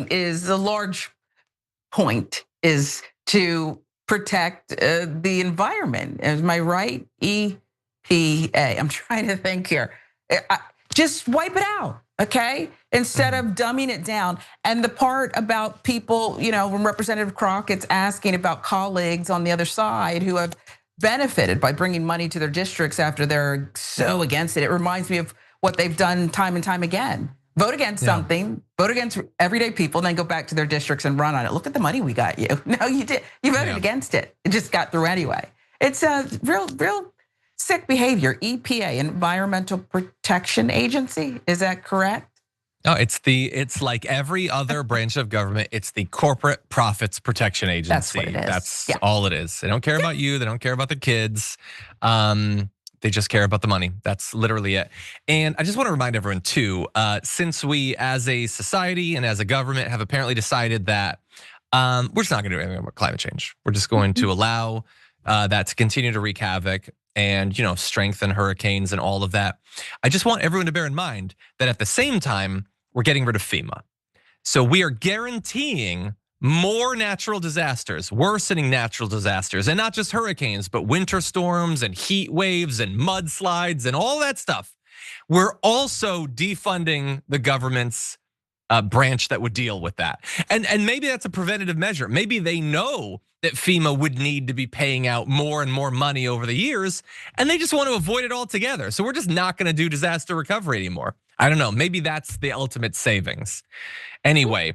the large point is to protect the environment. Am I right? EPA. I'm trying to think here. Just wipe it out, okay? Instead of dumbing it down. And the part about people, when Representative Crockett's asking about colleagues on the other side who have benefited by bringing money to their districts after they're so against it. It reminds me of what they've done time and time again. Vote against something, vote against everyday people, and then go back to their districts and run on it. Look at the money we got you. No, you did. You voted against it. It just got through anyway. It's a real sick behavior. EPA, Environmental Protection Agency, is that correct? No, it's like every other branch of government. It's the Corporate Profits Protection Agency. That's what it is. That's all it is. They don't care about you. They don't care about the kids. They just care about the money. That's literally it. And I just want to remind everyone too, since we as a society and as a government have apparently decided that we're just not going to do anything about climate change. We're just going to allow that to continue to wreak havoc and strengthen hurricanes and all of that. I just want everyone to bear in mind that at the same time, we're getting rid of FEMA. So we are guaranteeing more natural disasters, worsening natural disasters, and not just hurricanes, but winter storms and heat waves and mudslides and all that stuff. We're also defunding the government's branch that would deal with that. And maybe that's a preventative measure. Maybe they know that FEMA would need to be paying out more and more money over the years, and they just want to avoid it altogether. So we're just not going to do disaster recovery anymore. I don't know, maybe that's the ultimate savings. Anyway,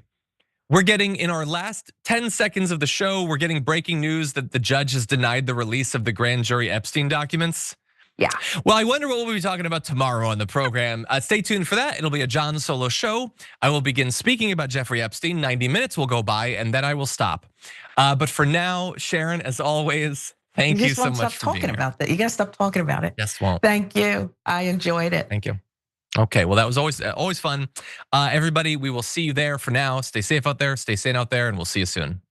we're getting, in our last 10 seconds of the show, we're getting breaking news that the judge has denied the release of the grand jury Epstein documents. Yeah. Well, I wonder what we'll be talking about tomorrow on the program. Stay tuned for that. It'll be a John Solo show. I will begin speaking about Jeffrey Epstein. 90 minutes will go by and then I will stop. But for now, Sharon, as always, thank you so much for being here. You just won't stop talking about that. You gotta stop talking about it. Yes, won't. Thank you. I enjoyed it. Thank you. Okay, well, that was always fun. Everybody, we will see you there. For now, stay safe out there, stay sane out there, and we'll see you soon.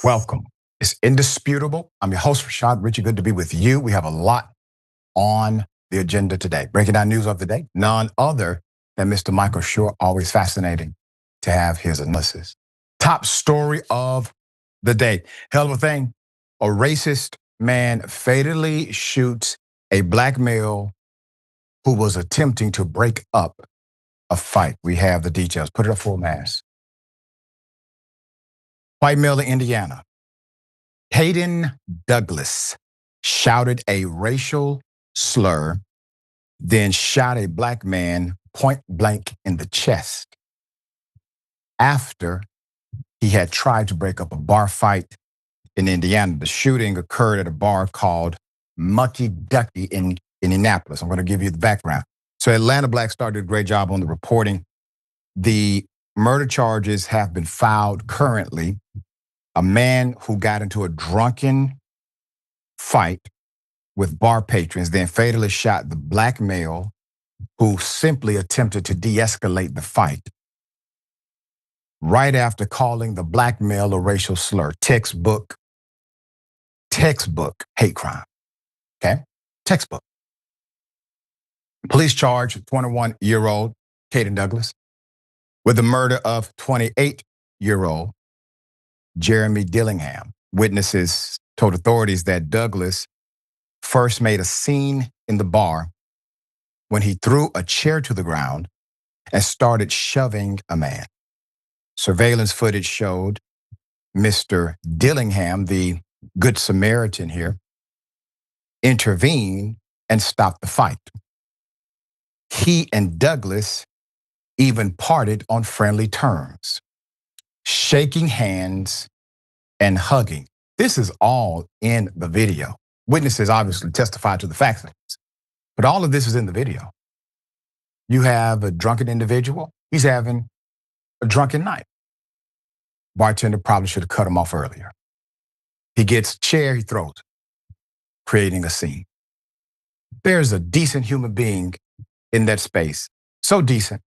welcome. It's indisputable. I'm your host, Rashad Richie. Good to be with you. We have a lot on the agenda today. Breaking down news of the day, none other than Mr. Michael Shure. Always fascinating to have his analysis. Top story of the day. Hell of a thing. A racist man fatally shoots a black male who was attempting to break up a fight. We have the details. Put it up full mass. White male in Indiana. Hayden Douglas shouted a racial slur, then shot a black man point blank in the chest after he had tried to break up a bar fight in Indiana. The shooting occurred at a bar called Mucky Ducky in Indianapolis. I'm going to give you the background. So Atlanta Black Star did a great job on the reporting. The murder charges have been filed currently. A man who got into a drunken fight with bar patrons, then fatally shot the black male who simply attempted to de-escalate the fight right after calling the black male a racial slur. Textbook hate crime, okay? Textbook. Police charge 21-year-old Hayden Douglas with the murder of 28-year-old Jeremy Dillingham. Witnesses told authorities that Douglas first made a scene in the bar when he threw a chair to the ground and started shoving a man. Surveillance footage showed Mr. Dillingham, the Good Samaritan here, intervene and stop the fight. He and Douglas even parted on friendly terms, shaking hands and hugging. This is all in the video. Witnesses obviously testified to the facts, but all of this is in the video. You have a drunken individual. He's having a drunken night. Bartender probably should have cut him off earlier. He gets a chair, he throws it, creating a scene. There's a decent human being in that space, so decent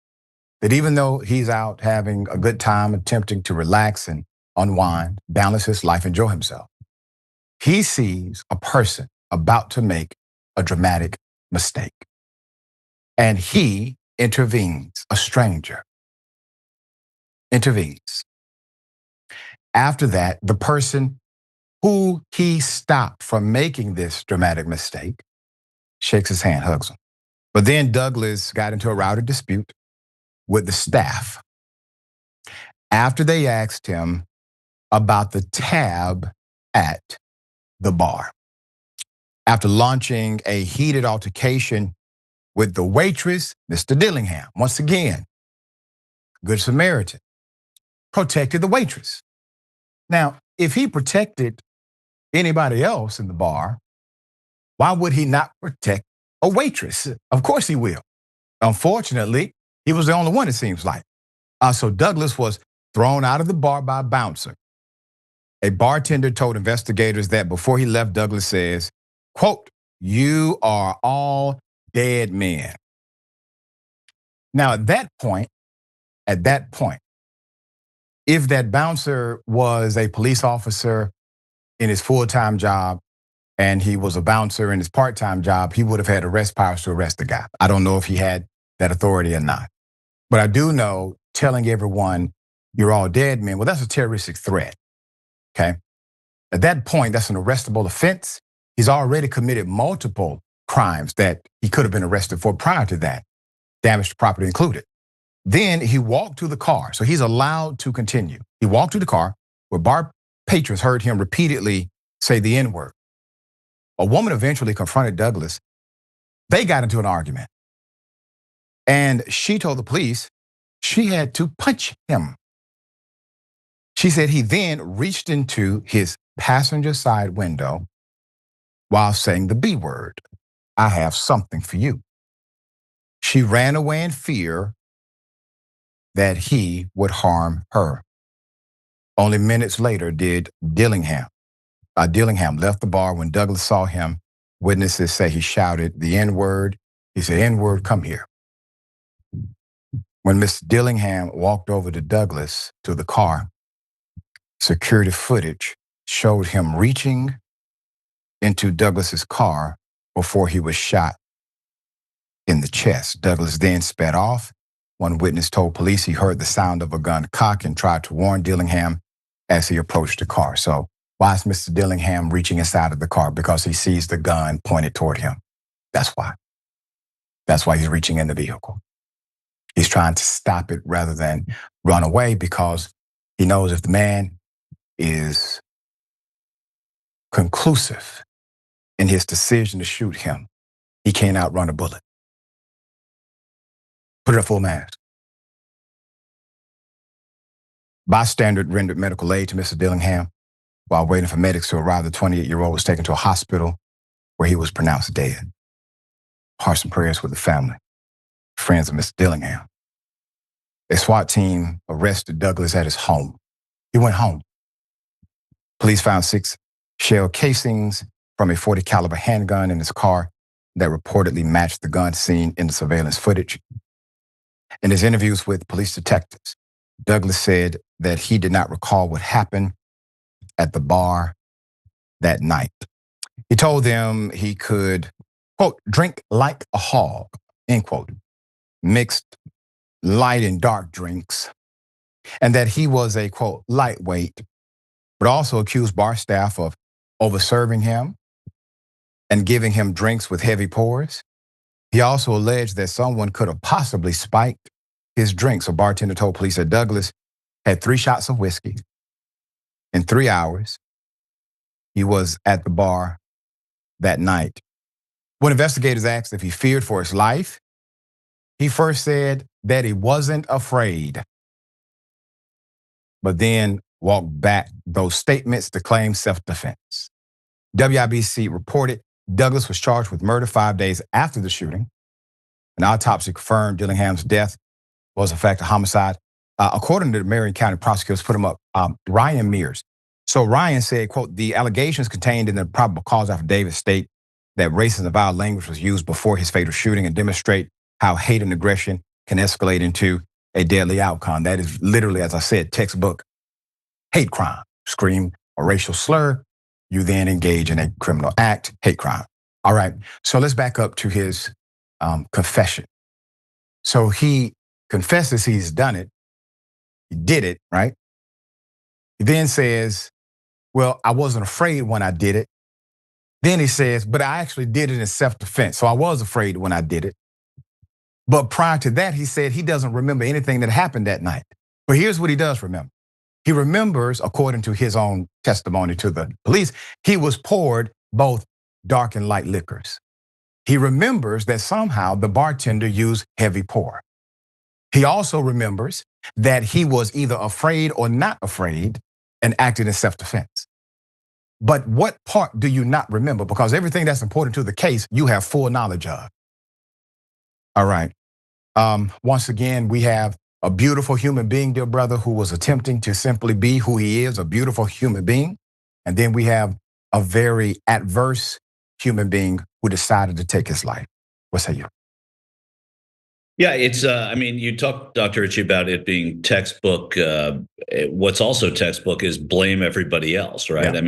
that even though he's out having a good time, attempting to relax and unwind, balance his life, enjoy himself, he sees a person about to make a dramatic mistake. And he intervenes, a stranger intervenes. After that, the person who he stopped from making this dramatic mistake shakes his hand, hugs him. But then Douglas got into a rowdy dispute with the staff after they asked him about the tab at the bar. After launching a heated altercation with the waitress, Mr. Dillingham, once again, Good Samaritan, protected the waitress. Now, if he protected anybody else in the bar, why would he not protect a waitress? Of course he will. Unfortunately, he was the only one, it seems like. So Douglas was thrown out of the bar by a bouncer. A bartender told investigators that before he left, Douglas says, quote, "You are all dead men." Now, at that point, if that bouncer was a police officer in his full-time job and he was a bouncer in his part-time job, he would have had arrest powers to arrest the guy. I don't know if he had that authority or not. But I do know telling everyone you're all dead men, well, that's a terroristic threat, okay? At that point, that's an arrestable offense. He's already committed multiple crimes that he could have been arrested for prior to that, damage to property included. Then he walked to the car, so he's allowed to continue. He walked to the car where bar patrons heard him repeatedly say the N-word. A woman eventually confronted Douglas. They got into an argument. And she told the police she had to punch him. She said he then reached into his passenger side window while saying the B word, "I have something for you." She ran away in fear that he would harm her. Only minutes later did Dillingham left the bar. When Douglas saw him, witnesses say he shouted the N-word. He said, "N-word, come here." When Mr. Dillingham walked over to Douglas to the car, security footage showed him reaching into Douglas's car before he was shot in the chest. Douglas then sped off. One witness told police he heard the sound of a gun cock and tried to warn Dillingham as he approached the car. So why is Mr. Dillingham reaching inside of the car? Because he sees the gun pointed toward him. That's why. That's why he's reaching in the vehicle. He's trying to stop it rather than run away, because he knows if the man is conclusive in his decision to shoot him, he can't outrun a bullet. Put it at full mast. Bystander rendered medical aid to Mr. Dillingham. While waiting for medics to arrive, the 28-year-old was taken to a hospital where he was pronounced dead. Hearts and prayers with the family, friends of Mr. Dillingham. A SWAT team arrested Douglas at his home. He went home. Police found 6 shell casings from a .40 caliber handgun in his car that reportedly matched the gun seen in the surveillance footage. In his interviews with police detectives, Douglas said that he did not recall what happened at the bar that night. He told them he could, quote, drink like a hog, end quote, mixed light and dark drinks, and that he was a, quote, lightweight, but also accused bar staff of overserving him and giving him drinks with heavy pours. He also alleged that someone could have possibly spiked his drinks. A bartender told police that Douglas had 3 shots of whiskey in 3 hours. He was at the bar that night. When investigators asked if he feared for his life, he first said that he wasn't afraid, but then walked back those statements to claim self-defense. WIBC reported Douglas was charged with murder 5 days after the shooting. An autopsy confirmed Dillingham's death was in fact a homicide. According to the Marion County prosecutors, put him up, Ryan Mears. So Ryan said, quote, the allegations contained in the probable cause affidavit state that racist and vile language was used before his fatal shooting and demonstrate how hate and aggression can escalate into a deadly outcome. That is literally, as I said, textbook hate crime. Scream a racial slur, you then engage in a criminal act, hate crime. All right, so let's back up to his confession. So he confesses he's done it. He did it, right? He then says, well, I wasn't afraid when I did it. Then he says, but I actually did it in self-defense. So I was afraid when I did it. But prior to that, he said he doesn't remember anything that happened that night. But here's what he does remember. He remembers, according to his own testimony to the police, he was poured both dark and light liquors. He remembers that somehow the bartender used heavy pour. He also remembers that he was either afraid or not afraid and acted in self-defense. But what part do you not remember? Because everything that's important to the case, you have full knowledge of. All right. Once again, we have a beautiful human being, dear brother, who was attempting to simply be who he is, a beautiful human being. And then we have a very adverse human being who decided to take his life. What say you? Yeah, it's, I mean, you talked, Dr. Ritchie, about it being textbook. What's also textbook is blame everybody else, right? Yeah.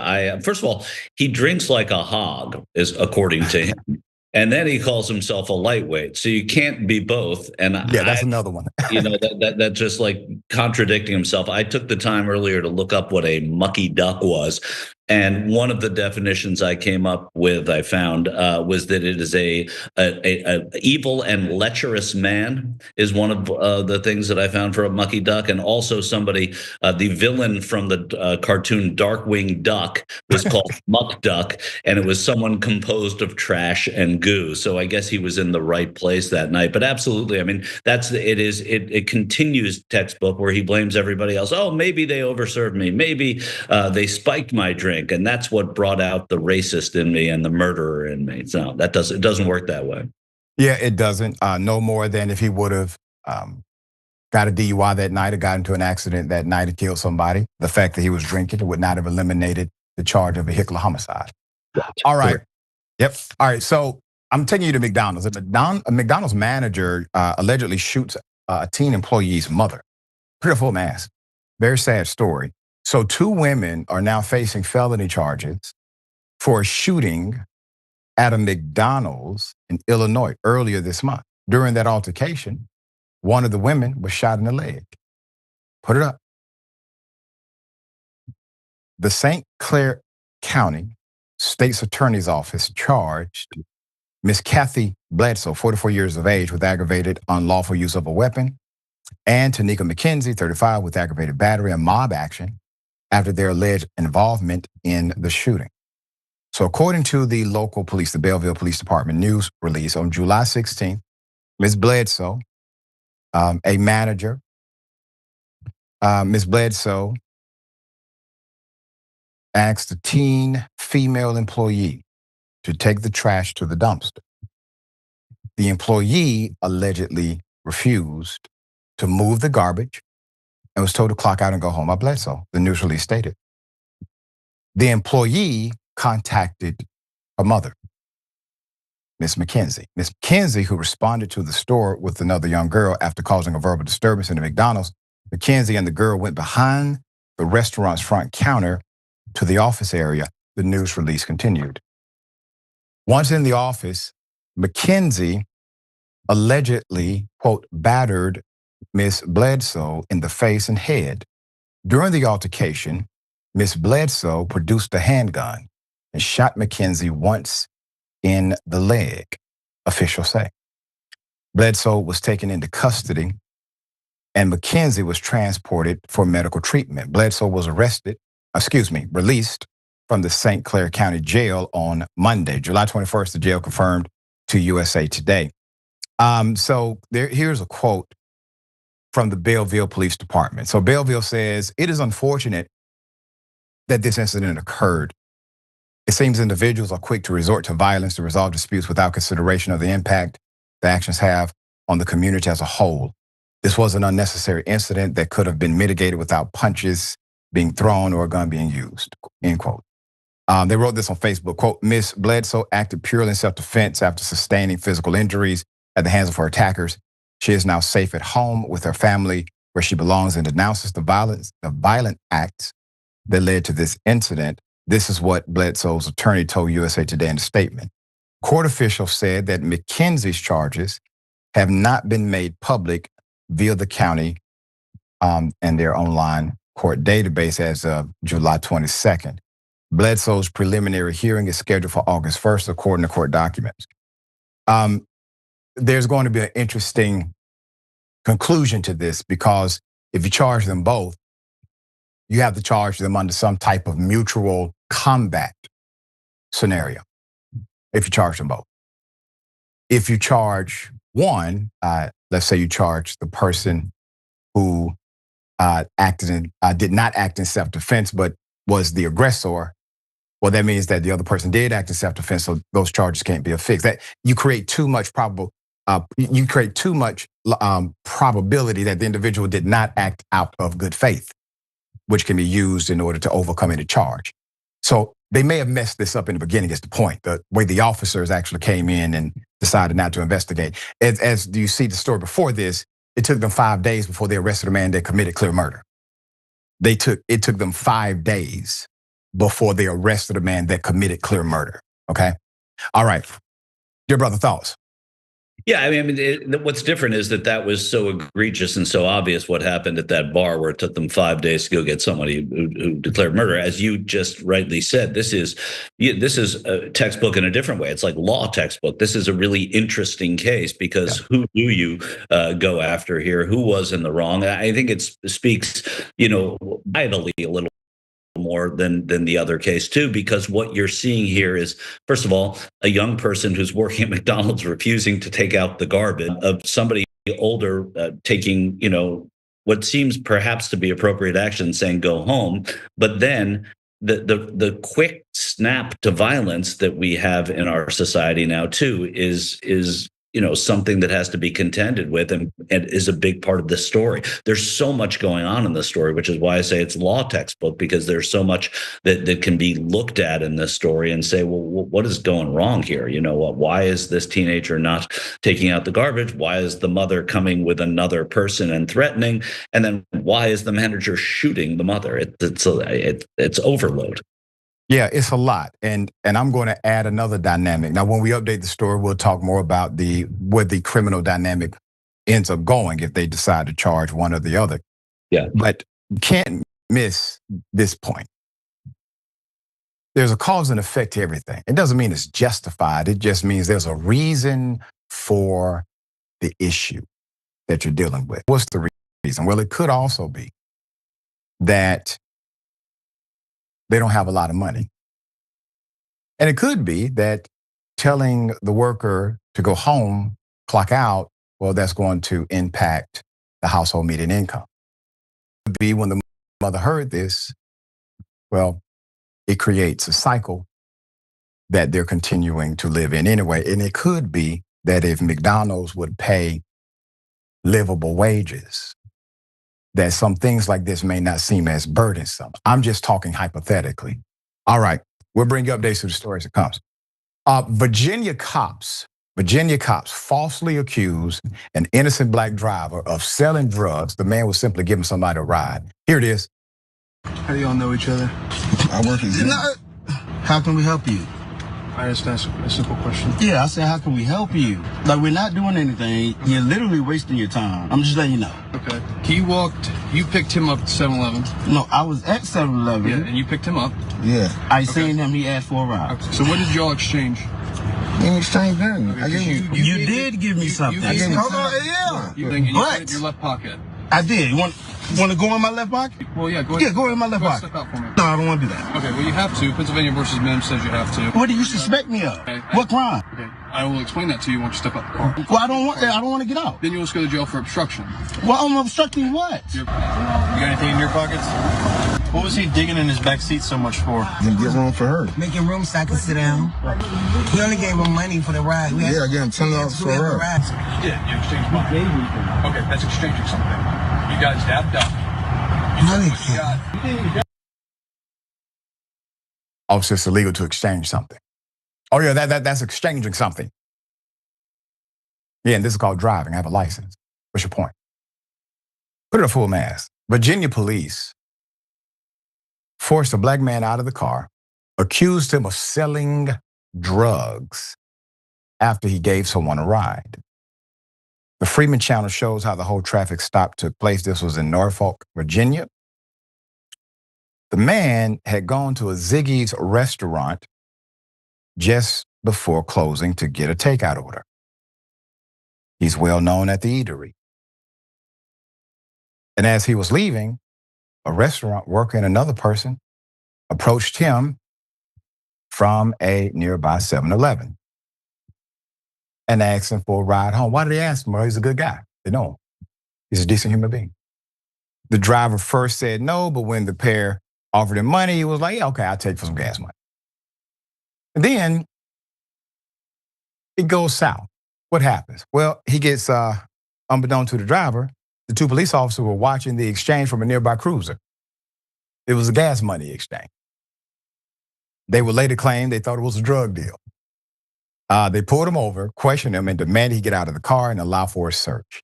I mean, first of all, he drinks like a hog, is according to him. And then he calls himself a lightweight. So you can't be both. And yeah, that's another one. That just like contradicting himself. I took the time earlier to look up what a mucky duck was. And one of the definitions I came up with, I found, was that it is a evil and lecherous man is one of the things that I found for a mucky duck. And also somebody, the villain from the cartoon Darkwing Duck was called Muck Duck, and it was someone composed of trash and goo. So I guess he was in the right place that night. But absolutely, I mean, it continues textbook where he blames everybody else. Oh, maybe they overserved me. Maybe they spiked my drink. And that's what brought out the racist in me and the murderer in me. So it doesn't work that way. Yeah, it doesn't. No more than if he would have got a DUI that night or got into an accident that night and killed somebody. The fact that he was drinking would not have eliminated the charge of vehicular homicide. All right. Correct. Yep. All right. So I'm taking you to McDonald's. A McDonald's manager allegedly shoots a teen employee's mother. Pretty full mass. Very sad story. So 2 women are now facing felony charges for a shooting at a McDonald's in Illinois earlier this month. During that altercation, one of the women was shot in the leg. Put it up. The St. Clair County State's Attorney's Office charged Miss Kathy Bledsoe, 44 years of age, with aggravated unlawful use of a weapon, and Tanika McKenzie, 35, with aggravated battery and mob action after their alleged involvement in the shooting. So according to the local police, the Belleville Police Department news release on July 16th, Ms. Bledsoe, a manager, Ms. Bledsoe asked a teen female employee to take the trash to the dumpster. The employee allegedly refused to move the garbage and was told to clock out and go home by Bledsoe, the news release stated. The employee contacted her mother, Miss McKenzie. Miss McKenzie, who responded to the store with another young girl after causing a verbal disturbance in the McDonald's, McKenzie and the girl went behind the restaurant's front counter to the office area, the news release continued. Once in the office, McKenzie allegedly, quote, battered Miss Bledsoe in the face and head. During the altercation, Miss Bledsoe produced a handgun and shot McKenzie once in the leg, officials say. Bledsoe was taken into custody and McKenzie was transported for medical treatment. Bledsoe was released from the St. Clair County Jail on Monday, July 21st, the jail confirmed to USA Today. Here's a quote from the Belleville Police Department. So Belleville says, it is unfortunate that this incident occurred. It seems individuals are quick to resort to violence to resolve disputes without consideration of the impact the actions have on the community as a whole. This was an unnecessary incident that could have been mitigated without punches being thrown or a gun being used, end quote. They wrote this on Facebook, quote, Miss Bledsoe acted purely in self-defense after sustaining physical injuries at the hands of her attackers. She is now safe at home with her family where she belongs and denounces the violent acts that led to this incident. This is what Bledsoe's attorney told USA Today in a statement. Court officials said that McKenzie's charges have not been made public via the county and their online court database as of July 22nd. Bledsoe's preliminary hearing is scheduled for August 1st, according to court documents. There's going to be an interesting conclusion to this because if you charge them both, you have to charge them under some type of mutual combat scenario if you charge them both. If you charge one, let's say you charge the person who did not act in self-defense but was the aggressor, well, that means that the other person did act in self-defense, so those charges can't be affixed. That you create too much probability that the individual did not act out of good faith, which can be used in order to overcome any charge. So they may have messed this up in the beginning, is the point, the way the officers actually came in and decided not to investigate. As you see the story before this, it took them 5 days before they arrested a man that committed clear murder. It took them 5 days before they arrested a man that committed clear murder, okay? All right, dear brother, thoughts? Yeah, I mean, what's different is that was so egregious and so obvious what happened at that bar where it took them 5 days to go get somebody who declared murder. As you just rightly said, this is a textbook in a different way. It's like law textbook. This is a really interesting case because who do you go after here? Who was in the wrong? I think it speaks, vitally a little more than the other case too, because what you're seeing here is, first of all, a young person who's working at McDonald's refusing to take out the garbage, of somebody older taking, what seems perhaps to be appropriate action, saying go home, but then the quick snap to violence that we have in our society now too is something that has to be contended with and is a big part of the story. There's so much going on in this story, which is why I say it's law textbook, because there's so much that can be looked at in this story and say, well, what is going wrong here? Why is this teenager not taking out the garbage? Why is the mother coming with another person and threatening? And then why is the manager shooting the mother? It's overload. Yeah, it's a lot. And I'm going to add another dynamic. Now, when we update the story, we'll talk more about where the criminal dynamic ends up going if they decide to charge one or the other. Yeah. But you can't miss this point. There's a cause and effect to everything. It doesn't mean it's justified. It just means there's a reason for the issue that you're dealing with. What's the reason? Well, it could also be that they don't have a lot of money. And it could be that telling the worker to go home, clock out, well, that's going to impact the household median income. It could be when the mother heard this, well, it creates a cycle that they're continuing to live in anyway. And it could be that if McDonald's would pay livable wages, that some things like this may not seem as burdensome. I'm just talking hypothetically. All right, we'll bring you updates to the story as it comes. Virginia cops falsely accused an innocent black driver of selling drugs. The man was simply giving somebody a ride. Here it is. How do y'all know each other? I work in jail. How can we help you? I understand a simple question. Yeah, I said, how can we help you? Like, we're not doing anything. You're literally wasting your time. I'm just letting you know. Okay. You picked him up at 7-Eleven. No, I was at 7-Eleven. Yeah, and you picked him up. Yeah. I seen him, he asked for a ride. Okay. So what did y'all exchange? In exchange, then. Okay, You did give me something. Hold on, yeah. You put it in your left pocket. I did. You want to go in my left pocket? Well, yeah, go ahead. Yeah, go in my left pocket. Step out for me. No, I don't want to do that. Okay, well, you have to. Pennsylvania versus Mim says you have to. What do you suspect me of? Okay, what crime? Okay, I will explain that to you once you step out the car. Well, I don't want to get out. Then you'll just go to jail for obstruction. Well, I'm obstructing what? You got anything in your pockets? What was he digging in his back seat so much for? To get room for her. Making room so I could sit down. We only gave him money for the ride. Yeah, I gave him $10 for a ride. You did. You exchanged money. Okay, that's exchanging something. You guys dabbed up. Also, it's illegal to exchange something. Oh yeah, that's exchanging something. Yeah, and this is called driving. I have a license. What's your point? Put it at full mass. Virginia police forced a black man out of the car, accused him of selling drugs after he gave someone a ride. The Freeman Channel shows how the whole traffic stop took place. This was in Norfolk, Virginia. The man had gone to a Ziggy's restaurant just before closing to get a takeout order. He's well known at the eatery. And as he was leaving, a restaurant worker and another person approached him from a nearby 7-Eleven and asked him for a ride home. Why did they ask him? Well, he's a good guy. They know him. He's a decent human being. The driver first said no, but when the pair offered him money, he was like, yeah, okay, I'll take for some gas money. And then it goes south. What happens? Well, he gets, unbeknownst to the driver, the two police officers were watching the exchange from a nearby cruiser. It was a gas money exchange. They would later claim they thought it was a drug deal. They pulled him over, questioned him, and demanded he get out of the car and allow for a search.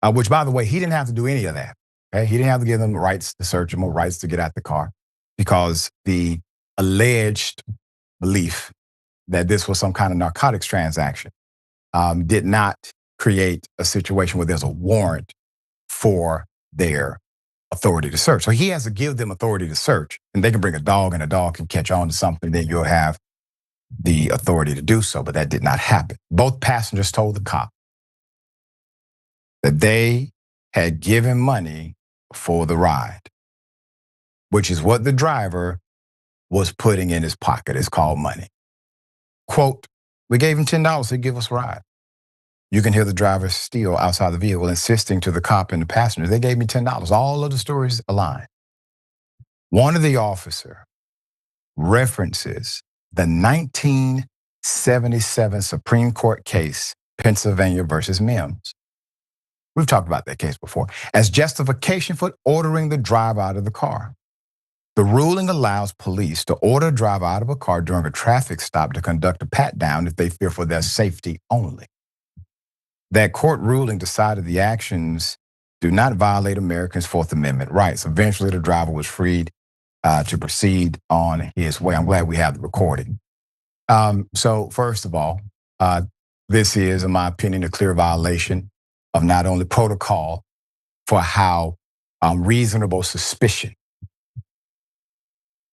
Which, by the way, he didn't have to do any of that. Okay? He didn't have to give them the rights to search him or rights to get out the car because the alleged belief that this was some kind of narcotics transaction did not create a situation where there's a warrant for their authority to search. So he has to give them authority to search, and they can bring a dog and a dog can catch on to something, then you'll have the authority to do so, but that did not happen. Both passengers told the cop that they had given money for the ride, which is what the driver was putting in his pocket. It's called money. Quote, we gave him $10 to give us a ride. You can hear the driver still outside the vehicle insisting to the cop and the passenger, they gave me $10. All of the stories align. One of the officer references the 1977 Supreme Court case, Pennsylvania versus Mims. We've talked about that case before. As justification for ordering the driver out of the car. The ruling allows police to order a driver out of a car during a traffic stop to conduct a pat-down if they fear for their safety only. That court ruling decided the actions do not violate Americans' Fourth Amendment rights. Eventually, the driver was freed to proceed on his way. I'm glad we have the recording. So first of all, this is, in my opinion, a clear violation of not only protocol for how reasonable suspicion.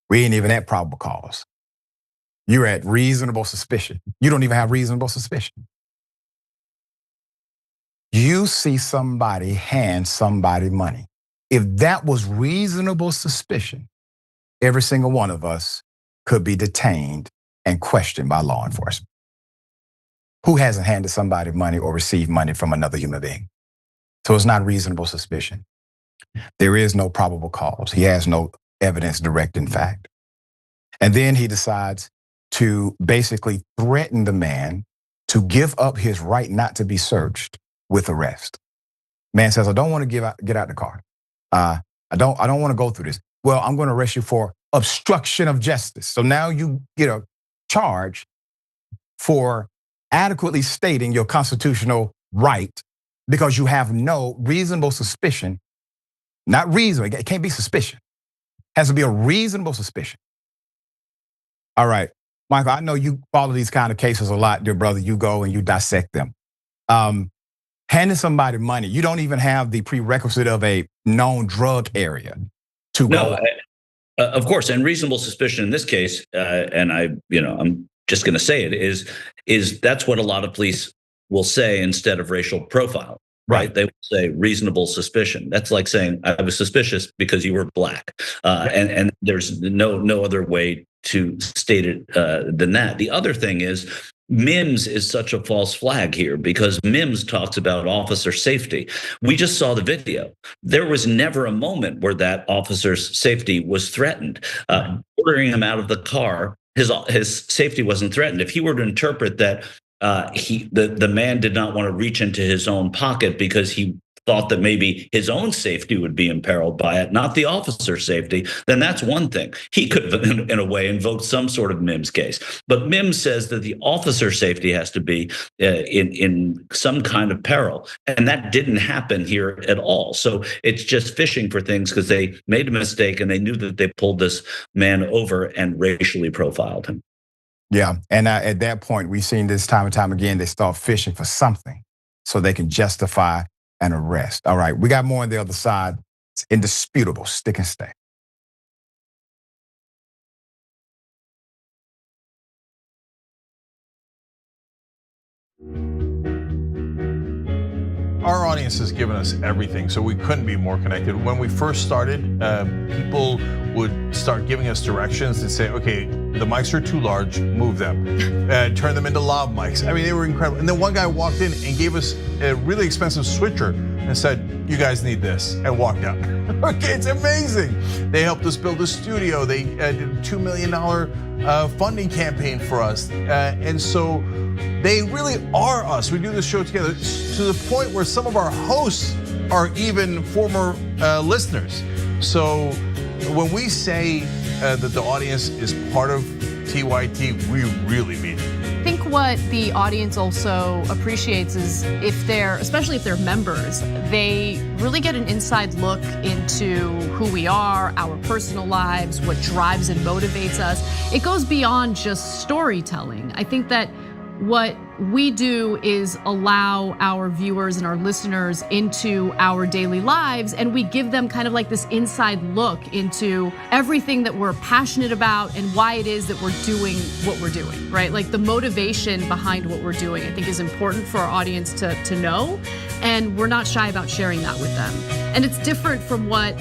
We ain't even at probable cause. You're at reasonable suspicion. You don't even have reasonable suspicion. You see somebody hand somebody money. If that was reasonable suspicion, every single one of us could be detained and questioned by law enforcement. Who hasn't handed somebody money or received money from another human being? So it's not reasonable suspicion. There is no probable cause. He has no evidence directing fact. And then he decides to basically threaten the man to give up his right not to be searched with arrest. Man says, I don't want to get out the car. I don't want to go through this. Well, I'm going to arrest you for obstruction of justice. So now you get a charge for adequately stating your constitutional right because you have no reasonable suspicion. Not reasonable, it can't be suspicion. It has to be a reasonable suspicion. All right, Michael, I know you follow these kind of cases a lot, dear brother. You go and you dissect them. Handing somebody money, you don't even have the prerequisite of a known drug area to go. Of course, and reasonable suspicion in this case, and I'm just going to say it is that's what a lot of police will say instead of racial profile, right? They will say reasonable suspicion. That's like saying I was suspicious because you were black, and there's no other way to state it than that. The other thing is, Mims is such a false flag here because Mims talks about officer safety. We just saw the video. There was never a moment where that officer's safety was threatened. Ordering him out of the car, his safety wasn't threatened. If he were to interpret that the man did not want to reach into his own pocket because he thought that maybe his own safety would be imperiled by it, not the officer's safety, then that's one thing. He could have, in a way, invoked some sort of Mims case. But Mims says that the officer's safety has to be in some kind of peril. And that didn't happen here at all. So it's just fishing for things because they made a mistake and they knew that they pulled this man over and racially profiled him. Yeah, and at that point, we've seen this time and time again, they start fishing for something so they can justify an arrest. All right, we got more on the other side. It's indisputable. Stick and stay. Our audience has given us everything, so we couldn't be more connected. When we first started, people would start giving us directions and say, okay, the mics are too large, move them. Turn them into lav mics. I mean, they were incredible. And then one guy walked in and gave us a really expensive switcher and said, you guys need this, and walked out. Okay, it's amazing. They helped us build a studio. They did a $2 million funding campaign for us. And so they really are us. We do this show together to the point where some of our hosts are even former listeners. So when we say that the audience is part of TYT, we really mean it. I think what the audience also appreciates is especially if they're members, they really get an inside look into who we are, our personal lives, what drives and motivates us. It goes beyond just storytelling. I think that what we do is allow our viewers and our listeners into our daily lives, and we give them kind of like this inside look into everything that we're passionate about and why it is that we're doing what we're doing, right? Like the motivation behind what we're doing, I think is important for our audience to know, and we're not shy about sharing that with them. And it's different from what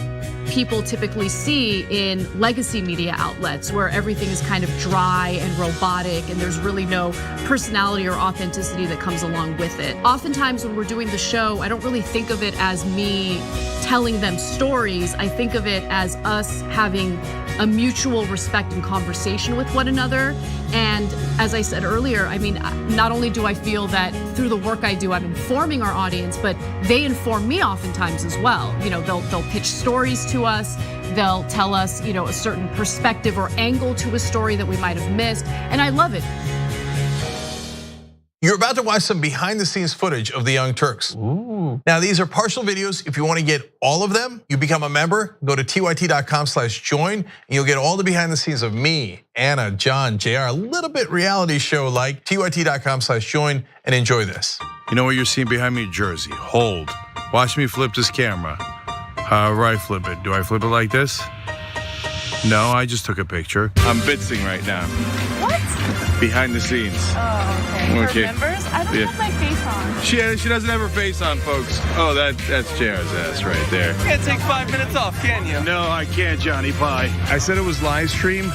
people typically see in legacy media outlets where everything is kind of dry and robotic and there's really no personality or authenticity that comes along with it. Oftentimes when we're doing the show, I don't really think of it as me telling them stories. I think of it as us having a mutual respect and conversation with one another. And as I said earlier, I mean, not only do I feel that through the work I do, I'm informing our audience, but they inform me oftentimes as well. You know, they'll pitch stories to us. They'll tell us, you know, a certain perspective or angle to a story that we might have missed. And I love it. You're about to watch some behind the scenes footage of the Young Turks. Ooh. Now, these are partial videos. If you want to get all of them, you become a member, go to tyt.com/join, and you'll get all the behind the scenes of me, Anna, John, JR, a little bit reality show like. tyt.com/join and enjoy this. You know what you're seeing behind me? Jersey, hold. Watch me flip this camera. However I flip it. Do I flip it like this? No, I just took a picture. I'm bitsing right now. What? Behind the scenes. Oh, okay. Okay. For members? I don't have my face on. She doesn't have her face on, folks. Oh, that's JR's ass right there. You can't take 5 minutes off, can you? No, I can't, Johnny Pie. I said it was live stream,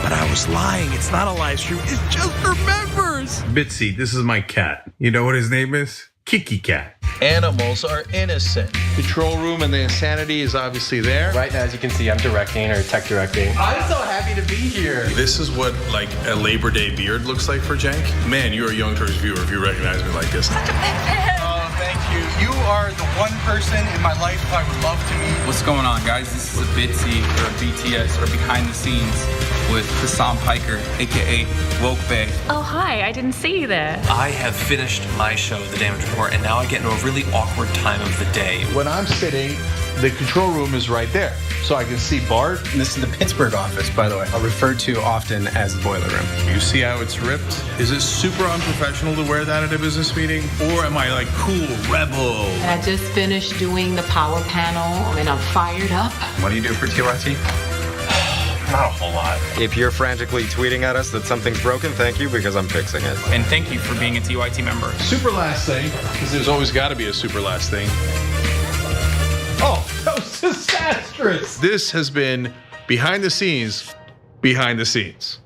but I was lying. It's not a live stream. It's just for members. Bitsy, this is my cat. You know what his name is? Kiki Cat. Animals are innocent. Control room and the insanity is obviously there. Right now, as you can see, I'm directing or tech directing. I'm so happy to be here. This is what like a Labor Day beard looks like for Cenk. Man, you're a Young Turks viewer if you recognize me like this. Oh, thank you. You are the one person in my life I would love to meet. What's going on, guys? This is a Bitsy or a BTS or behind the scenes with Hassan Piker, AKA Woke Bay. Oh, hi. I didn't see you there. I have finished my show, The Damage Report, and now I get into a really awkward time of the day. When I'm sitting, the control room is right there. So I can see Bart. This is the Pittsburgh office, by the way. Referred to often as the boiler room. You see how it's ripped? Is it super unprofessional to wear that at a business meeting? Or am I like cool, rebel? I just finished doing the power panel and I'm fired up. What do you do for TYT? Not a whole lot. If you're frantically tweeting at us that something's broken, thank you, because I'm fixing it. And thank you for being a TYT member. Super last thing, because there's always got to be a super last thing. Oh, that was disastrous. This has been behind the scenes, behind the scenes.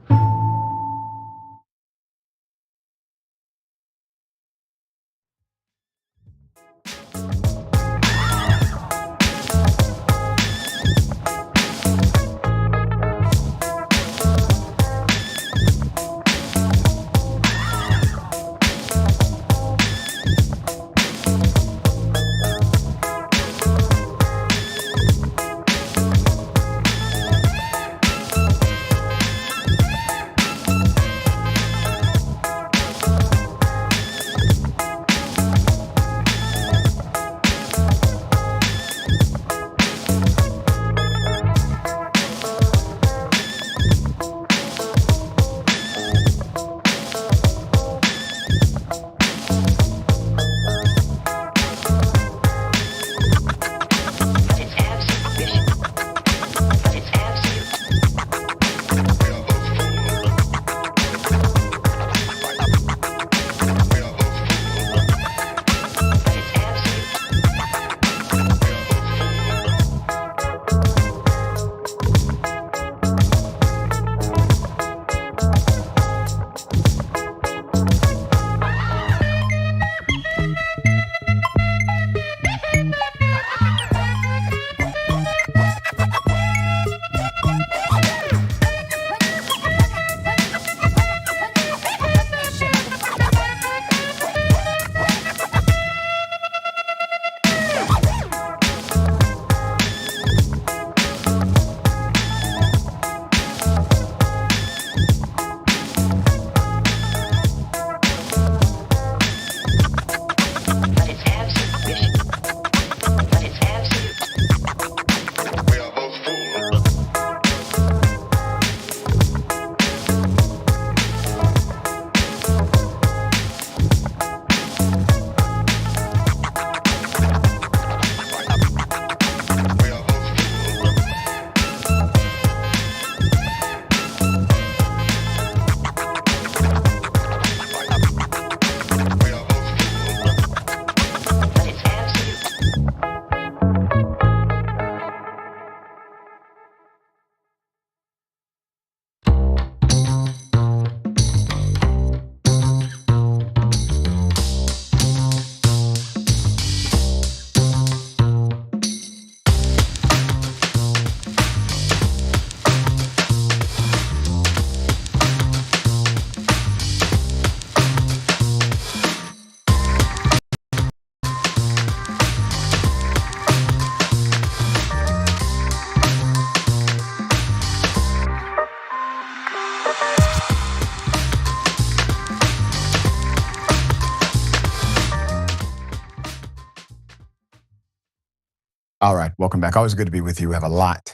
All right, welcome back. Always good to be with you. We have a lot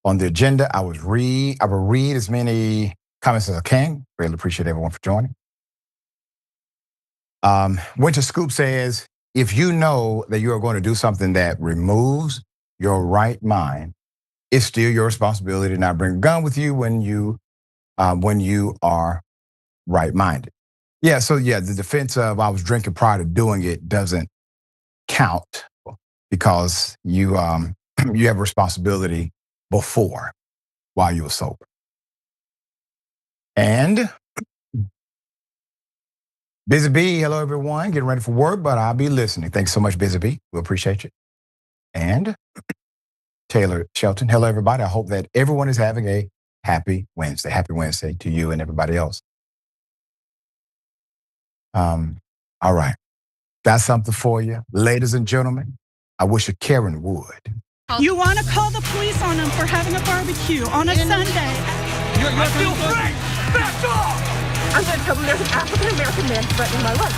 on the agenda. I will read as many comments as I can. Really appreciate everyone for joining. Winter Scoop says, if you know that you are going to do something that removes your right mind, it's still your responsibility to not bring a gun with you when you are right-minded. Yeah, so yeah, the defense of I was drinking prior to doing it doesn't count because you you have responsibility before while you were sober. And Busy B, hello everyone, getting ready for work, but I'll be listening. Thanks so much, Busy B. We appreciate you. And Taylor Shelton, hello everybody. I hope that everyone is having a happy Wednesday. Happy Wednesday to you and everybody else. All right, got something for you. Ladies and gentlemen, I wish a Karen would. You want to call the police on them for having a barbecue on a Sunday. I feel free! Back off! I'm going to tell them there's an African-American man threatening my life.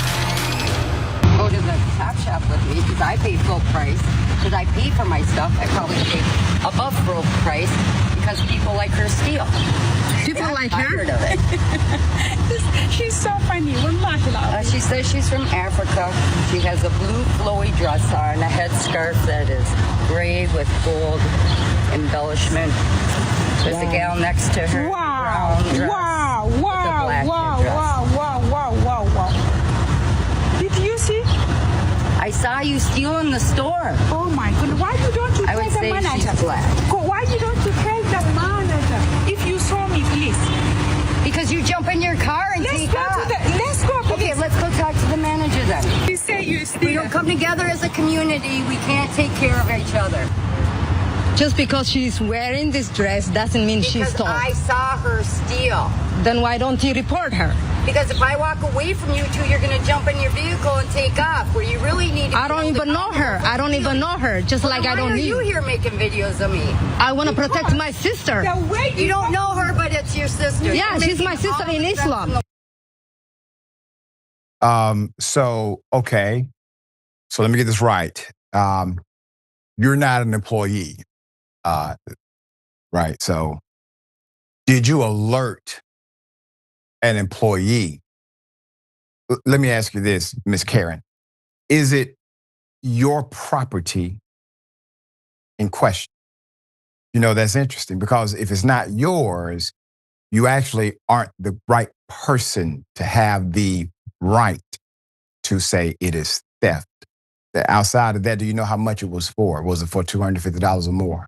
Go to the top shop with me because I pay full price. Should I pay for my stuff? I probably pay above full price because people like her steal. People like her? Tired of it. She's so funny. We're laughing at She says she's from Africa. She has a blue flowy dress on, a headscarf that is gray with gold embellishment. There's a gal next to her. Wow. Brown dress Wow. with a Wow. black Wow. dress. Wow. Wow. Wow. Wow. Wow. Did you see? I saw you stealing the store. Oh my goodness. Why don't you I would tell the say manager? she's black. Why don't you tell the manager? If you saw me, please. Because you jump in your car and take off. Let's go. Okay, let's go talk to the manager then. You say you steal. We don't come together as a community. We can't take care of each other. Just because she's wearing this dress doesn't mean she stole. I saw her steal. Then why don't you report her? Because if I walk away from you two, you're going to jump in your vehicle and take off where you really need to. I don't even know her. I don't even know her. Just like I don't need. Why are you here making videos of me? I want to protect my sister. You don't know her, but it's your sister. Yeah, she's my sister in Islam. So okay. So let me get this right. You're not an employee. Right. So did you alert an employee? Let me ask you this, Miss Karen. Is it your property in question? You know, that's interesting because if it's not yours, you actually aren't the right person to have the right to say it is theft. Outside of that, do you know how much it was for? Was it for $250 or more?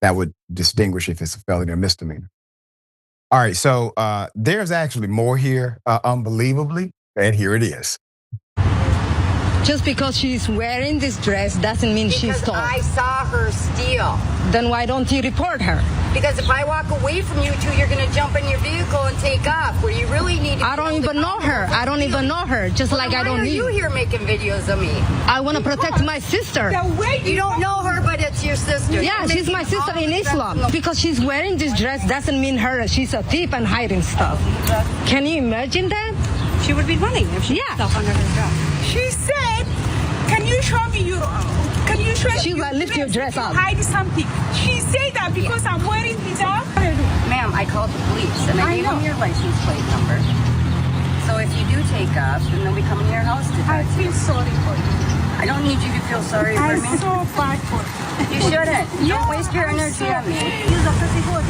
That would distinguish if it's a felony or misdemeanor. All right, so there's actually more here, unbelievably, and here it is. Just because she's wearing this dress doesn't mean she stole. I saw her steal. Then why don't you report her? Because if I walk away from you two, you're going to jump in your vehicle and take off where you really need to. I don't even know her. I don't even know her. Just like I don't need. Why are you here making videos of me? I want to protect my sister. You don't know her, but it's your sister. Yeah, she's my sister in Islam. Because she's wearing this dress doesn't mean she's a thief and hiding stuff. Can you imagine that? She would be running if she had stuff under her dress. She said, "Can you show me your? Can you show me?" She will lift your dress up. Hide something. She said that because I'm wearing hijab. Ma'am, I called the police and I gave them your license plate number. So if you do take off, then they'll be coming to your house to talk I feel sorry for you. I don't need you to feel sorry for me. I'm so bad for you. You shouldn't. Don't waste your energy on me.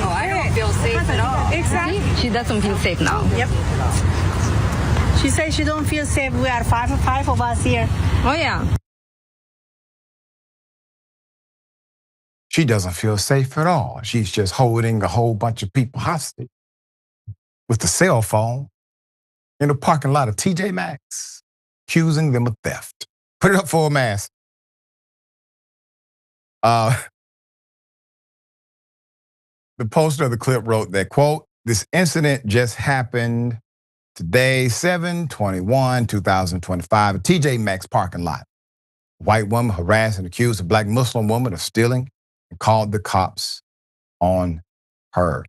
Oh, I don't feel safe at all. Exactly. She doesn't feel safe now. Yep. She says she don't feel safe. We are five of us here. Oh yeah. She doesn't feel safe at all. She's just holding a whole bunch of people hostage with a cell phone in the parking lot of TJ Maxx, accusing them of theft. Put it up for a mask. The poster of the clip wrote that, quote, "This incident just happened today, 7/21/2025, at TJ Maxx parking lot. A white woman harassed and accused a black Muslim woman of stealing and called the cops on her."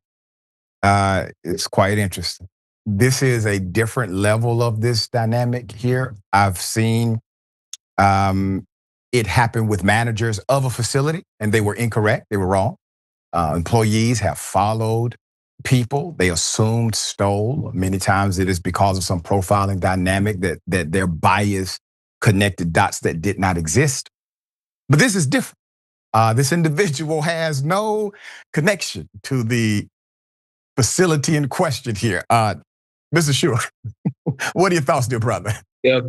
It's quite interesting. This is a different level of this dynamic here. I've seen it happened with managers of a facility, and they were incorrect. They were wrong. Employees have followed people they assumed stole. Many times it is because of some profiling dynamic that their bias connected dots that did not exist. But this is different. This individual has no connection to the facility in question here. Mr. Shure, what are your thoughts, dear brother?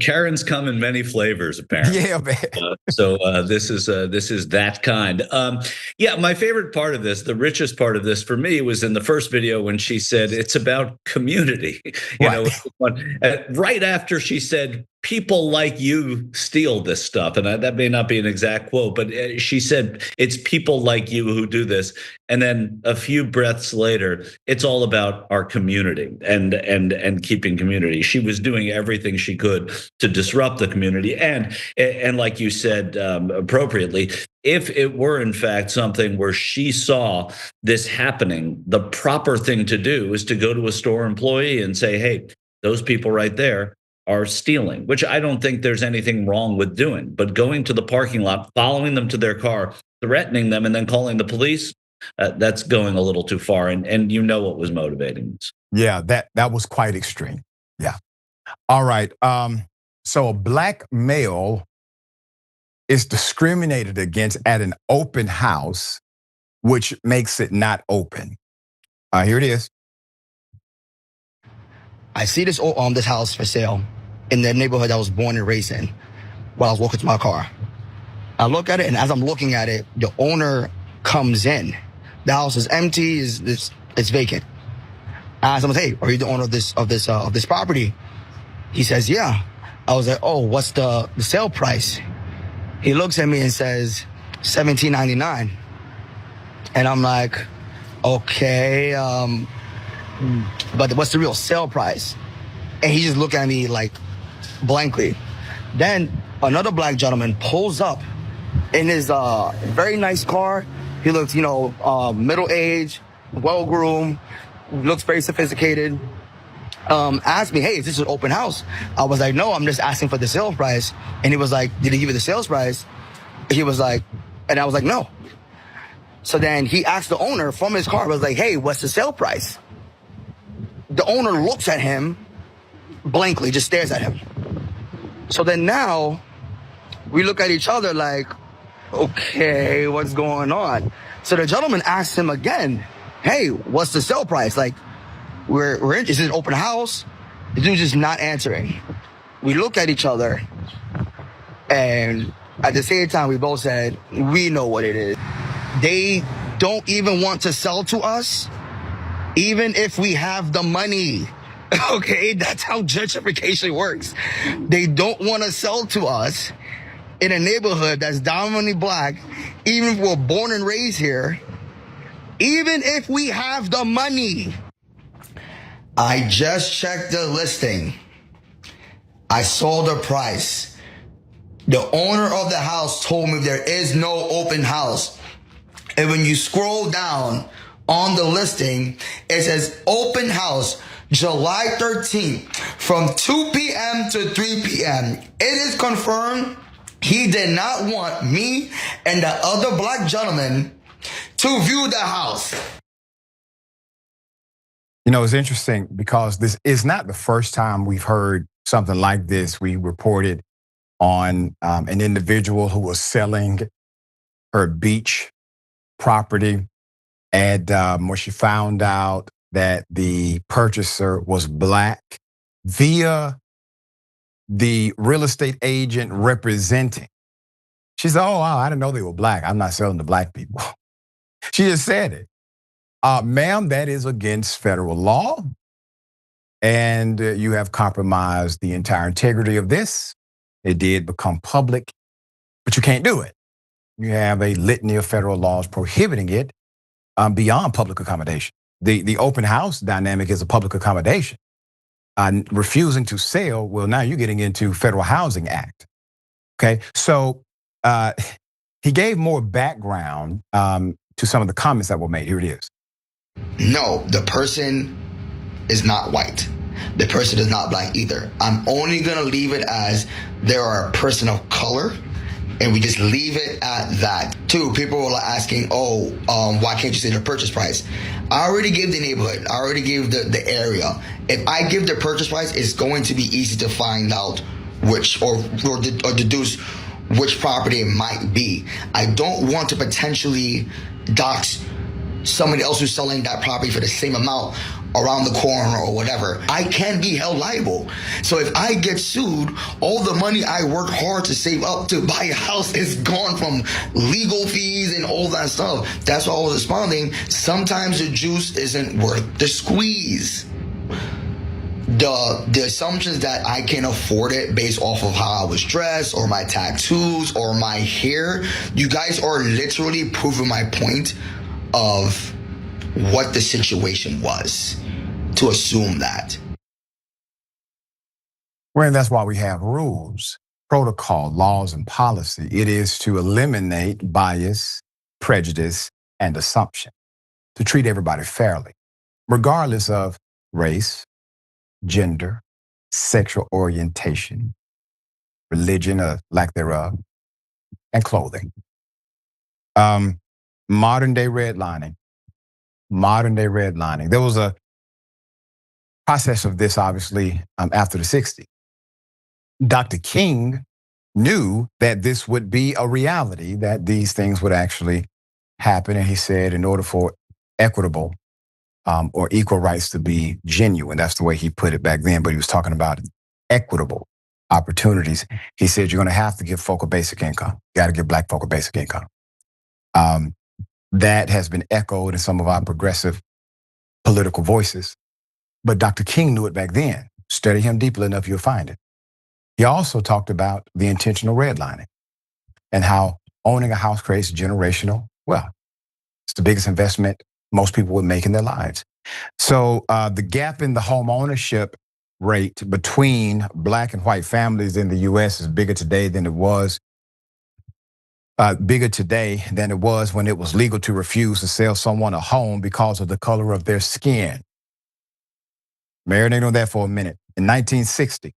Karens come in many flavors, apparently. Yeah, man. So this is that kind. My favorite part of this, the richest part of this for me, was in the first video when she said it's about community. Right after she said, people like you steal this stuff. And that may not be an exact quote, but she said, it's people like you who do this. And then a few breaths later, it's all about our community and keeping community. She was doing everything she could to disrupt the community. And like you said, appropriately, if it were in fact something where she saw this happening, the proper thing to do is to go to a store employee and say, hey, those people right there are stealing, which I don't think there's anything wrong with doing. But going to the parking lot, following them to their car, threatening them, and then calling the police, that's going a little too far. And you know what was motivating this. Yeah, that was quite extreme. Yeah. All right. So a black male is discriminated against at an open house, which makes it not open. Here it is. I see this house for sale in the neighborhood I was born and raised in while I was walking to my car. I look at it, and as I'm looking at it, the owner comes in. The house is empty, it's vacant. I asked him, hey, are you the owner of this property? He says, yeah. I was like, oh, what's the sale price? He looks at me and says, $17.99. And I'm like, okay, but what's the real sale price? And he just looked at me like blankly. Then another black gentleman pulls up in his very nice car. He looks, middle-aged, well-groomed, looks very sophisticated. Asked me, hey, is this an open house? I was like, no, I'm just asking for the sale price. And he was like, did he give you the sales price? He was like, and I was like, no. So then he asked the owner from his car, was like, hey, what's the sale price? The owner looks at him blankly, just stares at him. So then now we look at each other like, okay, what's going on? So the gentleman asked him again, hey, what's the sale price? Like, we're in, is it an open house? The dude's just not answering. We look at each other, and at the same time, we both said, we know what it is. They don't even want to sell to us, even if we have the money. Okay, that's how gentrification works. They don't want to sell to us in a neighborhood that's dominantly black, even if we're born and raised here, even if we have the money. I just checked the listing. I saw the price. The owner of the house told me there is no open house. And when you scroll down on the listing, it says open house, July 13th, from 2 p.m. to 3 p.m. It is confirmed he did not want me and the other black gentleman to view the house. It's interesting because this is not the first time we've heard something like this. We reported on an individual who was selling her beach property, and when she found out that the purchaser was black, via the real estate agent representing, she said, oh, wow, I didn't know they were black. I'm not selling to black people. She just said it. Ma'am, that is against federal law, and you have compromised the entire integrity of this. It did become public, but you can't do it. You have a litany of federal laws prohibiting it beyond public accommodation. The open house dynamic is a public accommodation. Refusing to sell, well, now you're getting into Federal Housing Act. Okay, so he gave more background to some of the comments that were made. Here it is. No, the person is not white. The person is not black either. I'm only gonna leave it as there are a person of color and we just leave it at that. Two, people were asking, why can't you say the purchase price? I already gave the neighborhood. I already gave the area. If I give the purchase price, it's going to be easy to find out which or deduce which property it might be. I don't want to potentially dox somebody else who's selling that property for the same amount around the corner or whatever. I can be held liable. So if I get sued, all the money I worked hard to save up to buy a house is gone from legal fees and all that stuff. That's why I was responding. Sometimes the juice isn't worth the squeeze. The assumptions that I can afford it based off of how I was dressed or my tattoos or my hair, you guys are literally proving my point of what the situation was to assume that. Well, and that's why we have rules, protocol, laws, and policy. It is to eliminate bias, prejudice, and assumption, to treat everybody fairly, regardless of race, gender, sexual orientation, religion or lack thereof, and clothing. Modern day redlining. There was a process of this, obviously, after the 60s. Dr. King knew that this would be a reality, that these things would actually happen. And he said, in order for equitable or equal rights to be genuine, that's the way he put it back then, but he was talking about equitable opportunities. He said, you're going to have to give folk a basic income. You got to give black folk a basic income. That has been echoed in some of our progressive political voices. But Dr. King knew it back then. Study him deeply enough, you'll find it. He also talked about the intentional redlining and how owning a house creates generational wealth. It's the biggest investment most people would make in their lives. So the gap in the home ownership rate between black and white families in the U.S. is bigger today than it was when it was legal to refuse to sell someone a home because of the color of their skin. Marinate on that for a minute. In 1960,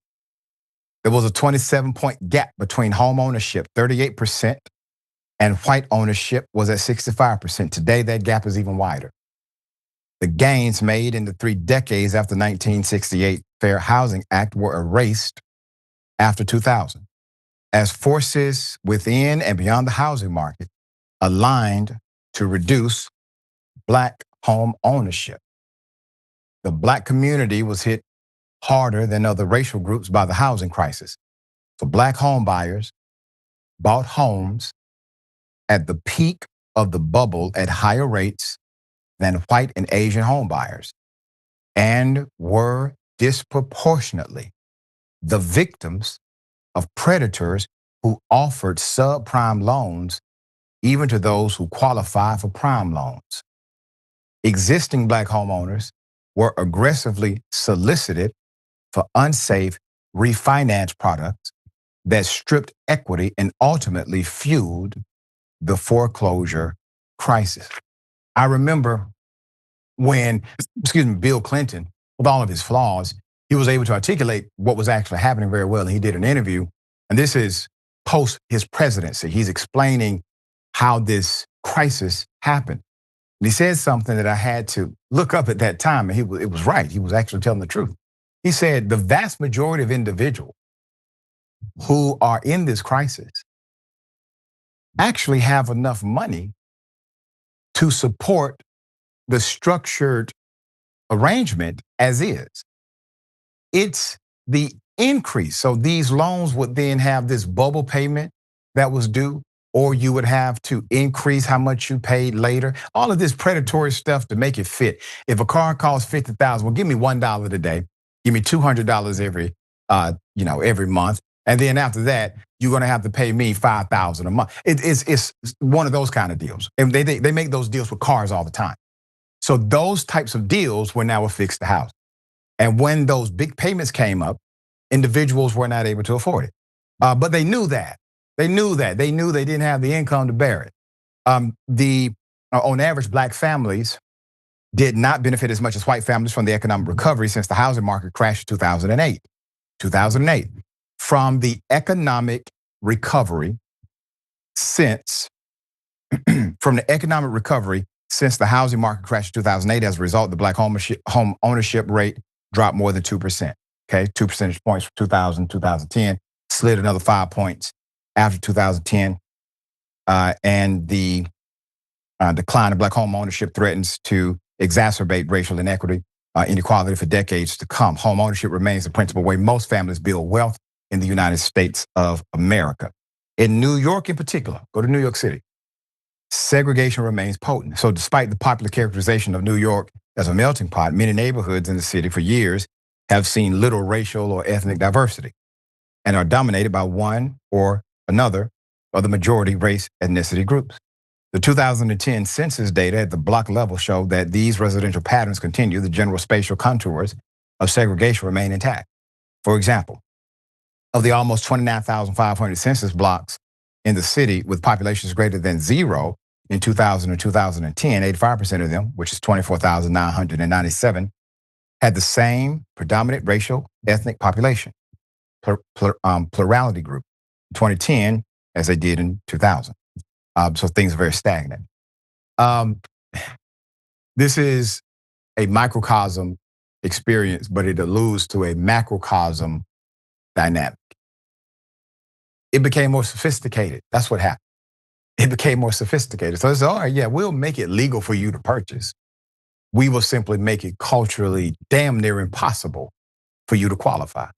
there was a 27-point gap between home ownership, 38%, and white ownership was at 65%. Today, that gap is even wider. The gains made in the 3 decades after the 1968 Fair Housing Act were erased after 2000, as forces within and beyond the housing market aligned to reduce black home ownership. The black community was hit harder than other racial groups by the housing crisis. So black home buyers bought homes at the peak of the bubble at higher rates than white and Asian home buyers, and were disproportionately the victims of predators who offered subprime loans even to those who qualify for prime loans. Existing black homeowners were aggressively solicited for unsafe refinance products that stripped equity and ultimately fueled the foreclosure crisis. I remember when, Bill Clinton, with all of his flaws, he was able to articulate what was actually happening very well. And he did an interview, and this is post his presidency. He's explaining how this crisis happened. And he said something that I had to look up at that time, and it was right. He was actually telling the truth. He said the vast majority of individuals who are in this crisis actually have enough money to support the structured arrangement as is. It's the increase. So these loans would then have this bubble payment that was due, or you would have to increase how much you paid later. All of this predatory stuff to make it fit. If a car costs $50,000, well, give me $1 today. Give me $200 every month. And then after that, you're gonna have to pay me $5,000 a month. It's one of those kind of deals. And they make those deals with cars all the time. So those types of deals were now affixed to house. And when those big payments came up, individuals were not able to afford it. But they knew that. They knew they didn't have the income to bear it. On average, black families did not benefit as much as white families from the economic recovery since the housing market crashed in 2008. From the economic recovery, since from the economic recovery since the housing market crashed in 2008. As a result, the black home ownership rate dropped more than 2%. Okay, 2 percentage points from 2000 to 2010, slid another 5 points after 2010. And the decline of black home ownership threatens to exacerbate racial inequality for decades to come. Home ownership remains the principal way most families build wealth in the United States of America. In New York in particular, go to New York City, segregation remains potent. So despite the popular characterization of New York as a melting pot, many neighborhoods in the city for years have seen little racial or ethnic diversity and are dominated by one or another of the majority race ethnicity groups. The 2010 census data at the block level showed that these residential patterns continue. The general spatial contours of segregation remain intact. For example, of the almost 29,500 census blocks in the city with populations greater than 0 in 2000 or 2010, 85% of them, which is 24,997, had the same predominant racial ethnic population, plurality group, in 2010 as they did in 2000. So things are very stagnant. This is a microcosm experience, but it alludes to a macrocosm dynamic. It became more sophisticated. That's what happened. It became more sophisticated. So it's all right, yeah, we'll make it legal for you to purchase. We will simply make it culturally damn near impossible for you to qualify.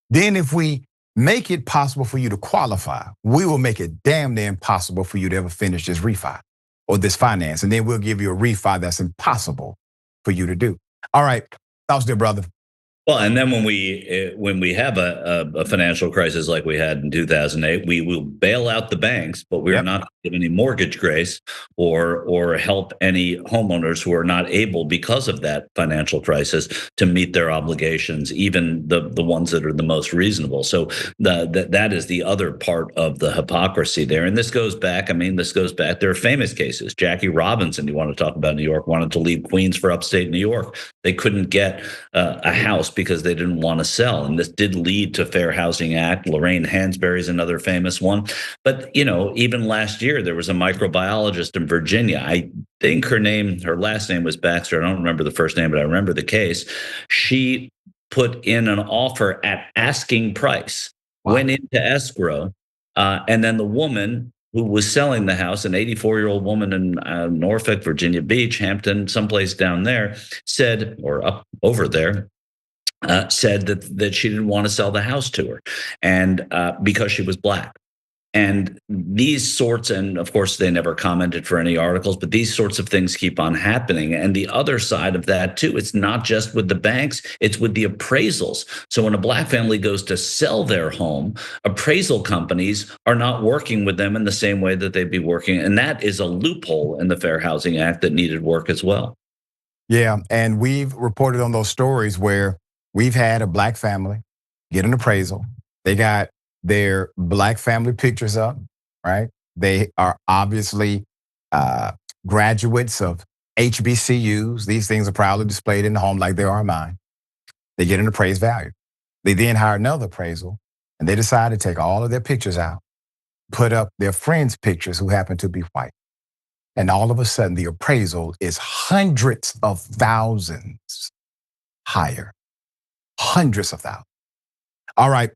Then if we make it possible for you to qualify, we will make it damn near impossible for you to ever finish this refi or this finance. And then we'll give you a refi that's impossible for you to do. All right, thoughts there, brother. Well, and then when we have a financial crisis like we had in 2008, we will bail out the banks, but we're not give any mortgage grace or help any homeowners who are not able, because of that financial crisis, to meet their obligations, even the ones that are the most reasonable. So that is the other part of the hypocrisy there. And this goes back. There are famous cases. Jackie Robinson, you want to talk about New York, wanted to leave Queens for upstate New York. They couldn't get a house because they didn't want to sell. And this did lead to Fair Housing Act. Lorraine Hansberry is another famous one. But, even last year, there was a microbiologist in Virginia. I think her last name was Baxter. I don't remember the first name, but I remember the case. She put in an offer at asking price, went into escrow, and then the woman who was selling the house, an 84-year-old woman in Norfolk, Virginia Beach, Hampton, someplace down there, said, or up over there, said that she didn't want to sell the house to her, and because she was black. And these sorts, and of course they never commented for any articles, but these sorts of things keep on happening. And the other side of that too, it's not just with the banks, it's with the appraisals. So when a black family goes to sell their home, appraisal companies are not working with them in the same way that they'd be working. And that is a loophole in the Fair Housing Act that needed work as well. Yeah, and we've reported on those stories where we've had a black family get an appraisal. They got their black family pictures up, right? They are obviously graduates of HBCUs. These things are proudly displayed in the home like they are mine. They get an appraised value. They then hire another appraisal, and they decide to take all of their pictures out, put up their friends' pictures who happen to be white. And all of a sudden, the appraisal is hundreds of thousands higher. Hundreds of thousands. All right.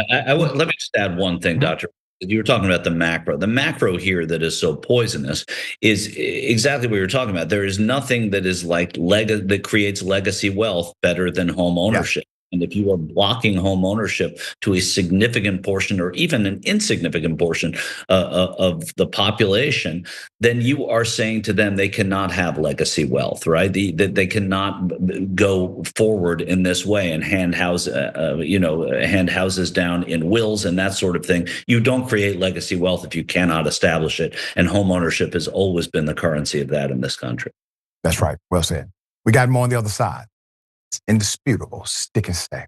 Let me just add one thing, Doctor. You were talking about the macro. The macro here that is so poisonous is exactly what you're talking about. There is nothing that is like that creates legacy wealth better than home ownership. And if you are blocking home ownership to a significant portion or even an insignificant portion of the population, then you are saying to them they cannot have legacy wealth, right? That they cannot go forward in this way and hand houses down in wills and that sort of thing. You don't create legacy wealth if you cannot establish it. And home ownership has always been the currency of that in this country. That's right. Well said. We got more on the other side. It's indisputable. Stick and stay.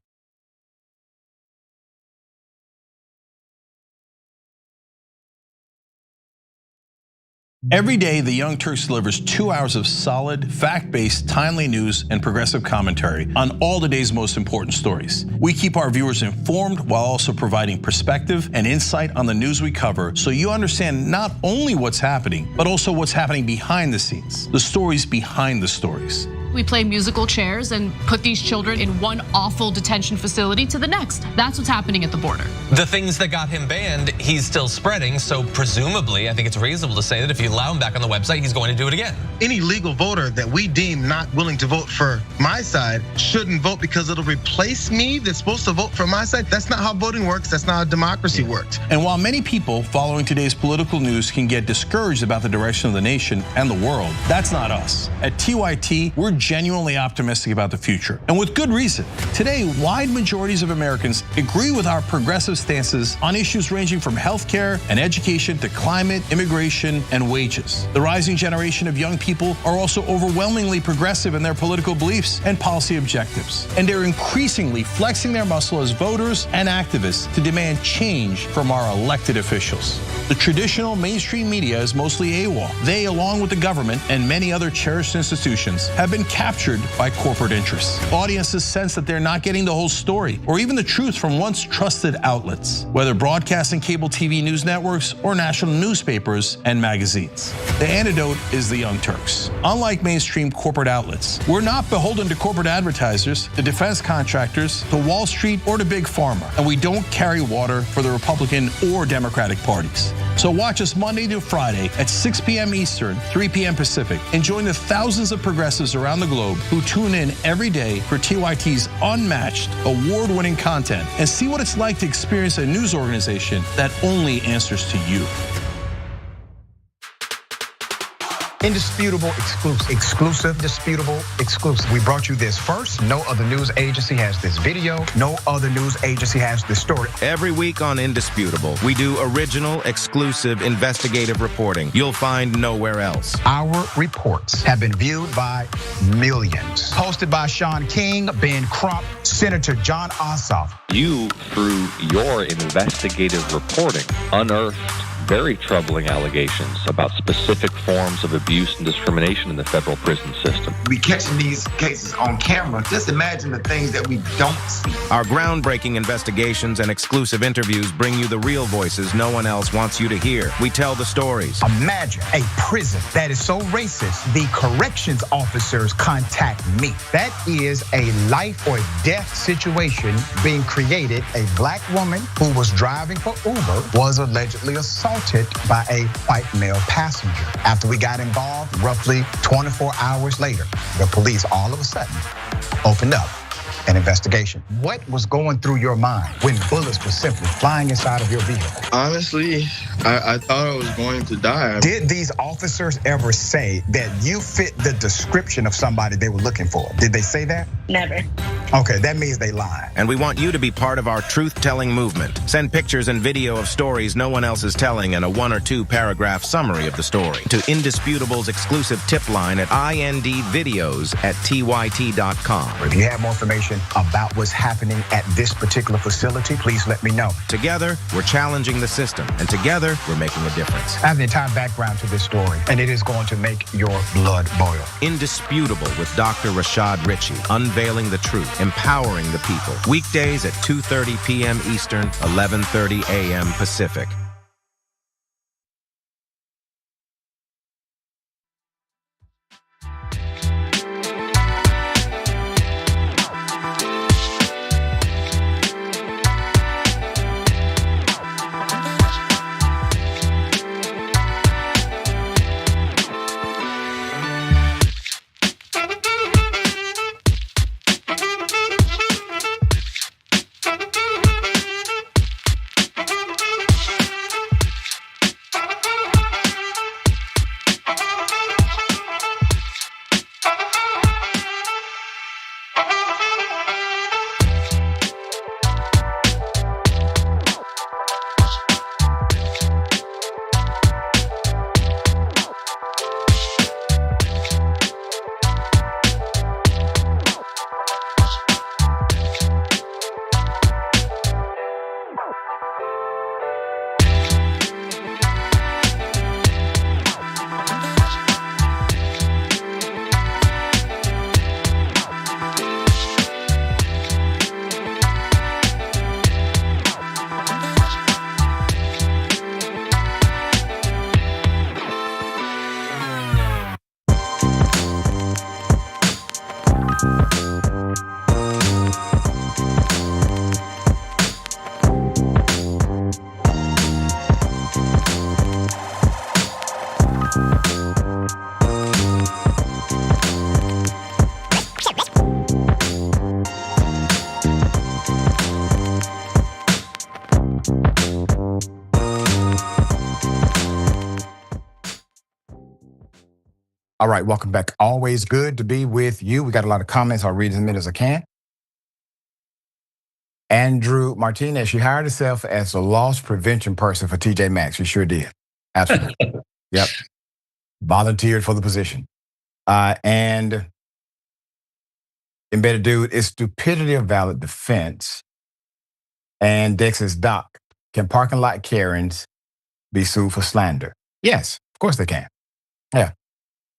Every day, the Young Turks delivers 2 hours of solid, fact-based, timely news and progressive commentary on all the day's most important stories. We keep our viewers informed while also providing perspective and insight on the news we cover, so you understand not only what's happening, but also what's happening behind the scenes, the stories behind the stories. We play musical chairs and put these children in one awful detention facility to the next. That's what's happening at the border. The things that got him banned, he's still spreading. So presumably, I think it's reasonable to say that if you allow him back on the website, he's going to do it again. Any legal voter that we deem not willing to vote for my side shouldn't vote because it'll replace me that's supposed to vote for my side. That's not how voting works. That's not how democracy works. And while many people following today's political news can get discouraged about the direction of the nation and the world, that's not us. At TYT, we're genuinely optimistic about the future, and with good reason. Today, wide majorities of Americans agree with our progressive stances on issues ranging from healthcare and education to climate, immigration, and wages. The rising generation of young people are also overwhelmingly progressive in their political beliefs and policy objectives, and they're increasingly flexing their muscle as voters and activists to demand change from our elected officials. The traditional mainstream media is mostly AWOL. They, along with the government and many other cherished institutions, have been captured by corporate interests. Audiences sense that they're not getting the whole story or even the truth from once trusted outlets, whether broadcast and cable TV news networks or national newspapers and magazines. The antidote is the Young Turks. Unlike mainstream corporate outlets, we're not beholden to corporate advertisers, to defense contractors, to Wall Street, or to Big Pharma, and we don't carry water for the Republican or Democratic parties. So watch us Monday to Friday at 6 p.m. Eastern, 3 p.m. Pacific, and join the thousands of progressives around the globe who tune in every day for TYT's unmatched, award-winning content and see what it's like to experience a news organization that only answers to you. Indisputable, exclusive, disputable, exclusive. We brought you this first. No other news agency has this video. No other news agency has this story. Every week on Indisputable, we do original, exclusive, investigative reporting you'll find nowhere else. Our reports have been viewed by millions. Hosted by Sean King, Ben Crump, Senator John Ossoff. You, through your investigative reporting, unearthed very troubling allegations about specific forms of abuse and discrimination in the federal prison system. We catching these cases on camera. Just imagine the things that we don't see. Our groundbreaking investigations and exclusive interviews bring you the real voices no one else wants you to hear. We tell the stories. Imagine a prison that is so racist, the corrections officers contact me. That is a life or death situation being created. A black woman who was driving for Uber was allegedly assaulted by a white male passenger. After we got involved, roughly 24 hours later, the police all of a sudden opened up an investigation. What was going through your mind when bullets were simply flying inside of your vehicle? Honestly, I thought I was going to die. Did these officers ever say that you fit the description of somebody they were looking for? Did they say that? Never. Okay, that means they lied. And we want you to be part of our truth-telling movement. Send pictures and video of stories no one else is telling and a 1 or 2 paragraph summary of the story to Indisputable's exclusive tip line at indvideos@tyt.com. If you have more information about what's happening at this particular facility, please let me know. Together, we're challenging the system, and together, we're making a difference. I have the entire background to this story, and it is going to make your blood boil. Indisputable with Dr. Rashad Ritchie, unveiling the truth, empowering the people. Weekdays at 2:30 p.m. Eastern, 11:30 a.m. Pacific. All right, welcome back. Always good to be with you. We got a lot of comments. I'll read as many as I can. Andrew Martinez, she hired herself as a loss prevention person for TJ Maxx. She sure did. Absolutely. Yep. Volunteered for the position. And Embedded Dude, is stupidity a valid defense? And Dex says, Doc, can parking lot Karens be sued for slander? Yes, of course they can. Yeah.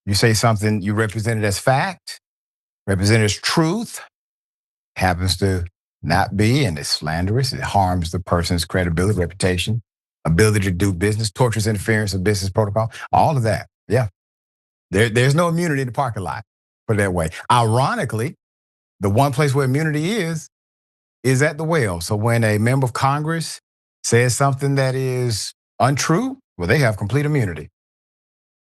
You say something you represent it as fact, represent it as truth, happens to not be, and it's slanderous. It harms the person's credibility, reputation, ability to do business, tortures interference with business protocol, all of that. Yeah. There's no immunity in the parking lot, put it that way. Ironically, the one place where immunity is at the well. So when a member of Congress says something that is untrue, well, they have complete immunity.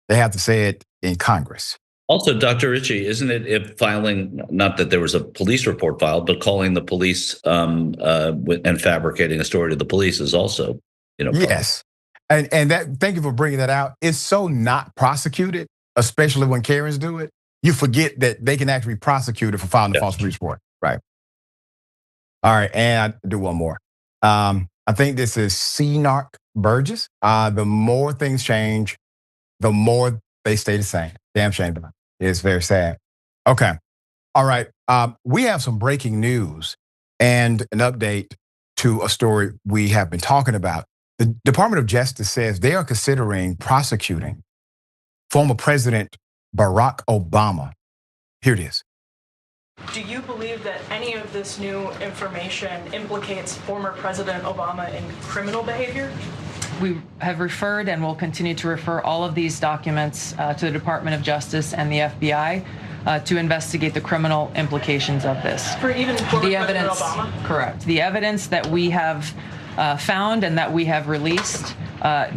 They have to say it in Congress. Also, Dr. Ritchie, isn't it if filing, not that there was a police report filed, but calling the police and fabricating a story to the police is also, Yes. And that, thank you for bringing that out. It's so not prosecuted, especially when Karens do it. You forget that they can actually be prosecuted for filing a false police report. Right. All right, and I do one more. I think this is C-Narc Burgess. The more things change, the more they stay the same. Damn shame about it. It's very sad. Okay. All right. We have some breaking news and an update to a story we have been talking about. The Department of Justice says they are considering prosecuting former President Barack Obama. Here it is. Do you believe that any of this new information implicates former President Obama in criminal behavior? We have referred and will continue to refer all of these documents to the Department of Justice and the FBI to investigate the criminal implications of this. For even former President Obama? Correct. The evidence that we have found and that we have released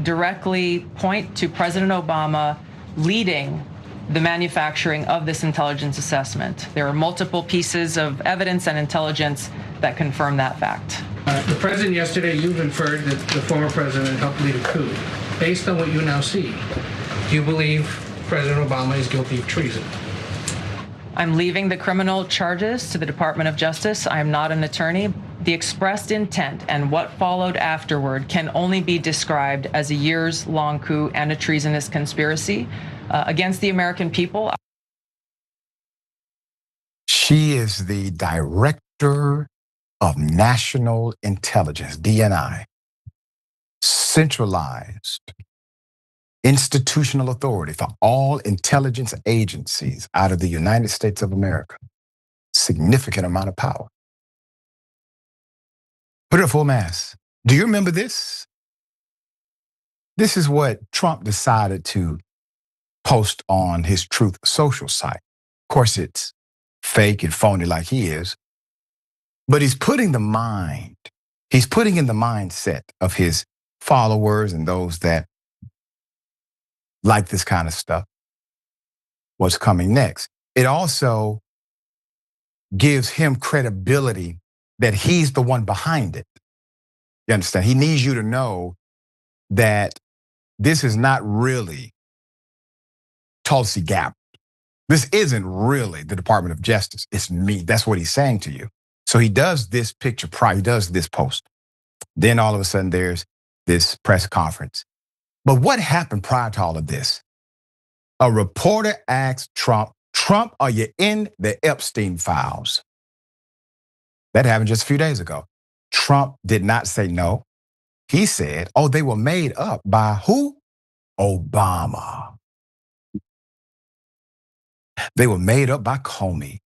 directly point to President Obama leading the manufacturing of this intelligence assessment. There are multiple pieces of evidence and intelligence that confirm that fact. The president yesterday, you've inferred that the former president helped lead a coup. Based on what you now see, do you believe President Obama is guilty of treason? I'm leaving the criminal charges to the Department of Justice. I am not an attorney. The expressed intent and what followed afterward can only be described as a years-long coup and a treasonous conspiracy against the American people. She is the director of National Intelligence, DNI, centralized institutional authority for all intelligence agencies out of the United States of America. Significant amount of power. Put it at full mass. Do you remember this? This is what Trump decided to post on his Truth Social site. Of course, it's fake and phony like he is, but he's putting in the mindset of his followers and those that like this kind of stuff, what's coming next. It also gives him credibility that he's the one behind it. You understand? He needs you to know that this is not really Tulsi Gabbard. This isn't really the Department of Justice. It's me. That's what he's saying to you. So he does this picture prior, he does this post. Then all of a sudden there's this press conference. But what happened prior to all of this? A reporter asked Trump, are you in the Epstein files? That happened just a few days ago. Trump did not say no. He said, oh, they were made up by who? Obama. They were made up by Comey.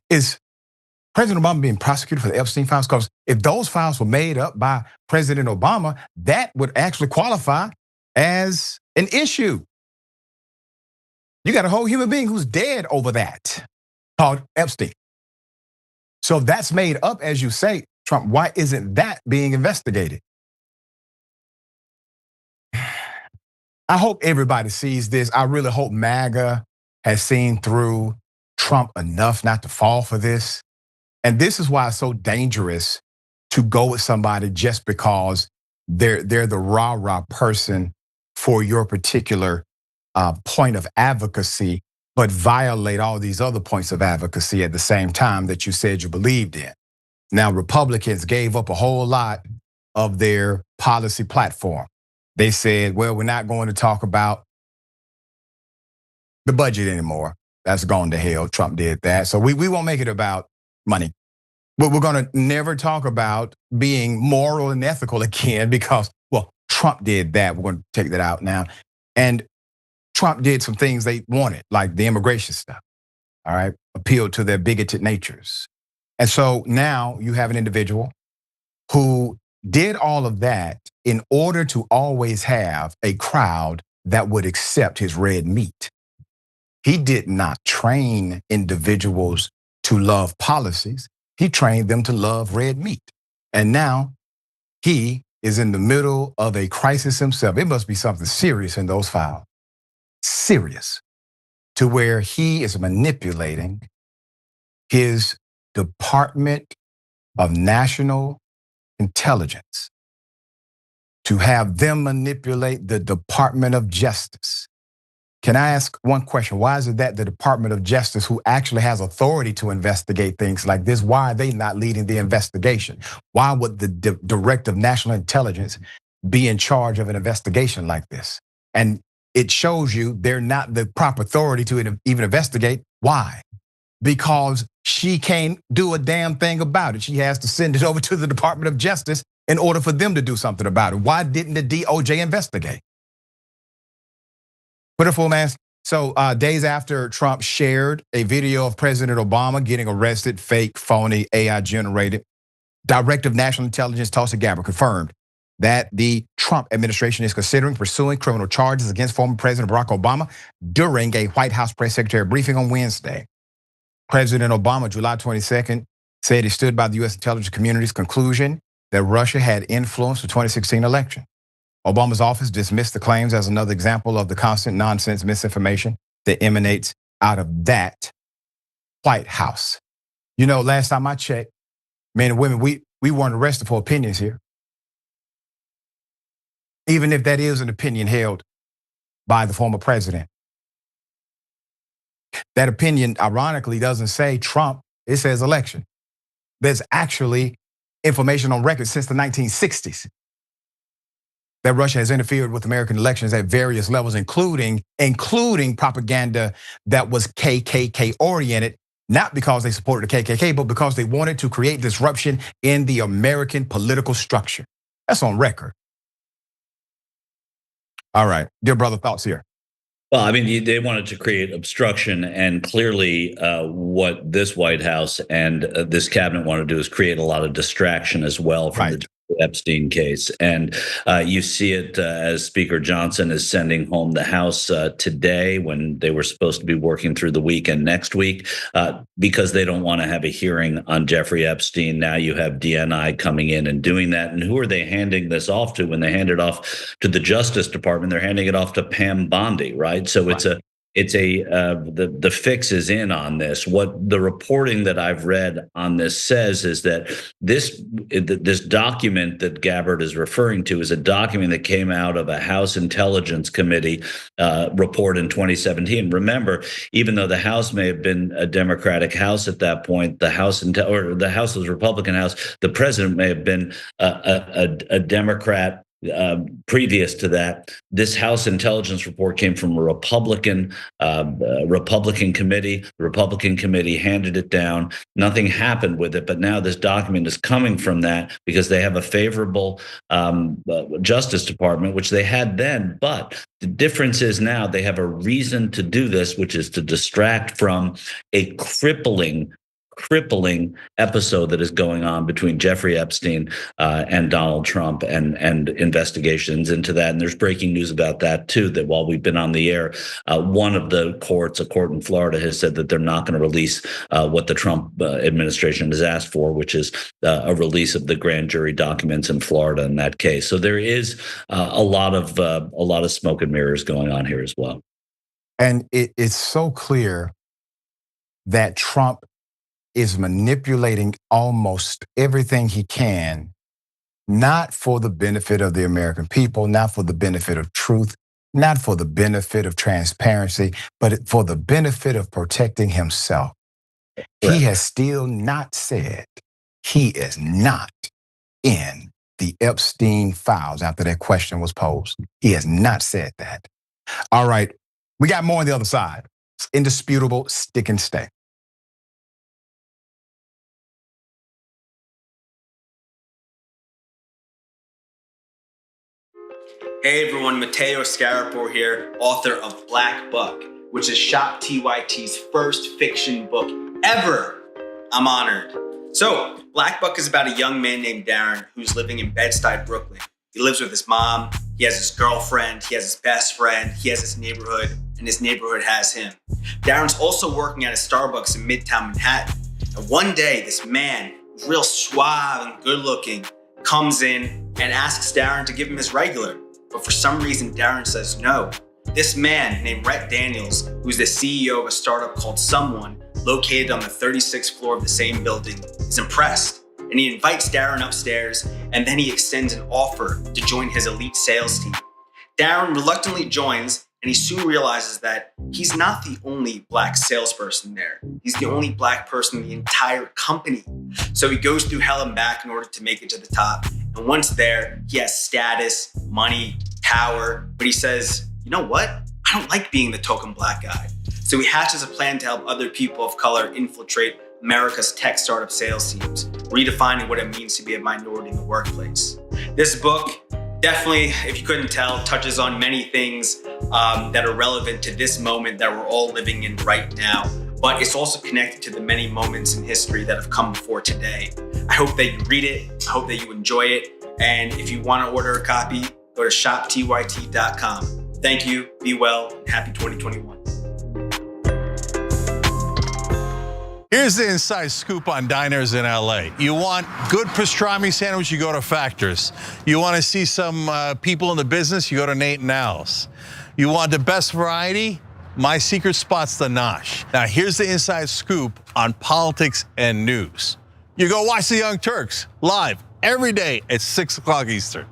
Is President Obama being prosecuted for the Epstein files? Because if those files were made up by President Obama, that would actually qualify as an issue. You got a whole human being who's dead over that, called Epstein. So if that's made up, as you say, Trump, why isn't that being investigated? I hope everybody sees this. I really hope MAGA has seen through Trump enough not to fall for this. And this is why it's so dangerous to go with somebody just because they're the rah-rah person for your particular point of advocacy, but violate all these other points of advocacy at the same time that you said you believed in. Now, Republicans gave up a whole lot of their policy platform. They said, well, we're not going to talk about the budget anymore. That's gone to hell. Trump did that. So we won't make it about money. But we're going to never talk about being moral and ethical again because, well, Trump did that. We're going to take that out now. And Trump did some things they wanted, like the immigration stuff, all right, appealed to their bigoted natures. And so now you have an individual who did all of that in order to always have a crowd that would accept his red meat. He did not train individuals to love policies. He trained them to love red meat. And now he is in the middle of a crisis himself. It must be something serious in those files. Serious. To where he is manipulating his Department of National Intelligence to have them manipulate the Department of Justice. Can I ask one question? Why is it that the Department of Justice, who actually has authority to investigate things like this, why are they not leading the investigation? Why would the Director of National Intelligence be in charge of an investigation like this? And it shows you they're not the proper authority to even investigate. Why? Because she can't do a damn thing about it. She has to send it over to the Department of Justice in order for them to do something about it. Why didn't the DOJ investigate? Pitiful, man. So days after Trump shared a video of President Obama getting arrested, fake, phony, AI generated, Director of National Intelligence Tulsi Gabbard confirmed that the Trump administration is considering pursuing criminal charges against former President Barack Obama during a White House press secretary briefing on Wednesday. President Obama, July 22nd, said he stood by the U.S. intelligence community's conclusion that Russia had influenced the 2016 election. Obama's office dismissed the claims as another example of the constant nonsense misinformation that emanates out of that White House. You know, last time I checked, men and women, we weren't arrested for opinions here. Even if that is an opinion held by the former president. That opinion, ironically, doesn't say Trump, it says election. There's actually information on record since the 1960s that Russia has interfered with American elections at various levels, including propaganda that was KKK oriented, not because they supported the KKK, but because they wanted to create disruption in the American political structure. That's on record. All right, dear brother, thoughts here. Well, I mean, they wanted to create obstruction, and clearly what this White House and this cabinet want to do is create a lot of distraction as well from the Epstein case. And you see it as Speaker Johnson is sending home the House today when they were supposed to be working through the week and next week because they don't want to have a hearing on Jeffrey Epstein. Now you have DNI coming in and doing that. And who are they handing this off to? When they hand it off to the Justice Department, they're handing it off to Pam Bondi, right? So the fix is in on this. What the reporting that I've read on this says is that this document that Gabbard is referring to is a document that came out of a House Intelligence Committee report in 2017. Remember, even though the House may have been a Democratic House at that point, the House was a Republican House. The president may have been a Democrat. Previous to that, this House intelligence report came from a Republican committee. The Republican committee handed it down. Nothing happened with it, but now this document is coming from that because they have a favorable Justice Department, which they had then. But the difference is now they have a reason to do this, which is to distract from a crippling episode that is going on between Jeffrey Epstein and Donald Trump and investigations into that. And there's breaking news about that too, that while we've been on the air, one of the courts, a court in Florida, has said that they're not going to release what the Trump administration has asked for, which is a release of the grand jury documents in Florida in that case. So there is a lot of smoke and mirrors going on here as well. And it's so clear that Trump is manipulating almost everything he can, not for the benefit of the American people, not for the benefit of truth, not for the benefit of transparency, but for the benefit of protecting himself. He has still not said he is not in the Epstein files after that question was posed. He has not said that. All right, we got more on the other side. It's indisputable, stick and stay. Hey everyone, Matteo Scarapore here, author of Black Buck, which is Shop TYT's first fiction book ever. I'm honored. So, Black Buck is about a young man named Darren who's living in Bed-Stuy, Brooklyn. He lives with his mom, he has his girlfriend, he has his best friend, he has his neighborhood, and his neighborhood has him. Darren's also working at a Starbucks in Midtown Manhattan. And one day, this man, who's real suave and good looking, comes in and asks Darren to give him his regular. But for some reason, Darren says no. This man named Rhett Daniels, who's the CEO of a startup called Someone, located on the 36th floor of the same building, is impressed. And he invites Darren upstairs, and then he extends an offer to join his elite sales team. Darren reluctantly joins, and he soon realizes that he's not the only black salesperson there. He's the only black person in the entire company. So he goes through hell and back in order to make it to the top. And once there, he has status, money, power, but he says, you know what? I don't like being the token black guy. So he hatches a plan to help other people of color infiltrate America's tech startup sales teams, redefining what it means to be a minority in the workplace. This book definitely, if you couldn't tell, touches on many things that are relevant to this moment that we're all living in right now. But it's also connected to the many moments in history that have come before today. I hope that you read it. I hope that you enjoy it. And if you want to order a copy, go to shoptyt.com. Thank you, be well, and happy 2021. Here's the inside scoop on diners in LA. You want good pastrami sandwich, you go to Factors. You want to see some people in the business, you go to Nate and Al's. You want the best variety? My secret spot's the Nosh. Now here's the inside scoop on politics and news. You go watch the Young Turks live every day at 6 o'clock Eastern.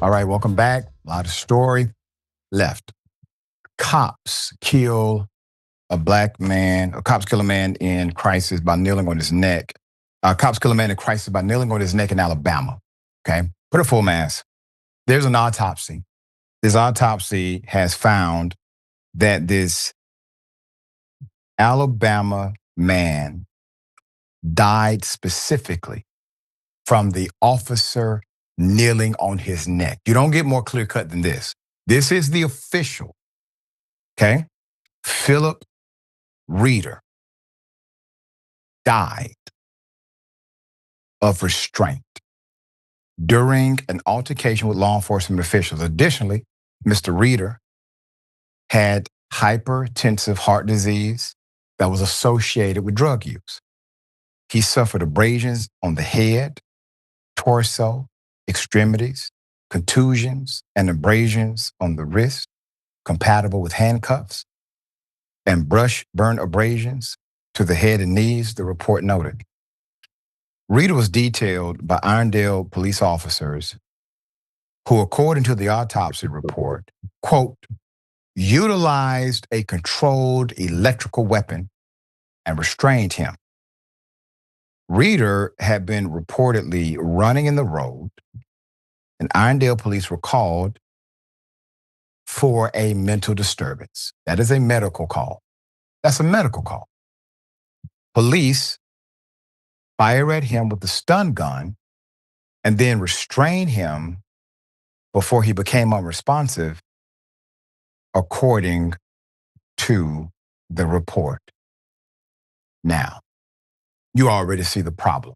All right, welcome back. A lot of story left. Cops kill a black man, cops kill a man in crisis by kneeling on his neck. Cops kill a man in crisis by kneeling on his neck in Alabama, okay? Put a full mask. There's an autopsy. This autopsy has found that this Alabama man died specifically from the officer kneeling on his neck. You don't get more clear cut than this. This is the official, okay? Philip Reeder died of restraint during an altercation with law enforcement officials. Additionally, Mr. Reeder had hypertensive heart disease that was associated with drug use. He suffered abrasions on the head, torso, extremities, contusions, and abrasions on the wrist, compatible with handcuffs, and burn abrasions to the head and knees, the report noted. Reeder was detailed by Irondale police officers who, according to the autopsy report, quote, utilized a controlled electrical weapon and restrained him. Reeder had been reportedly running in the road, and Irondale police were called for a mental disturbance. That is a medical call. That's a medical call. Police fired at him with a stun gun and then restrained him before he became unresponsive, according to the report. Now, you already see the problem.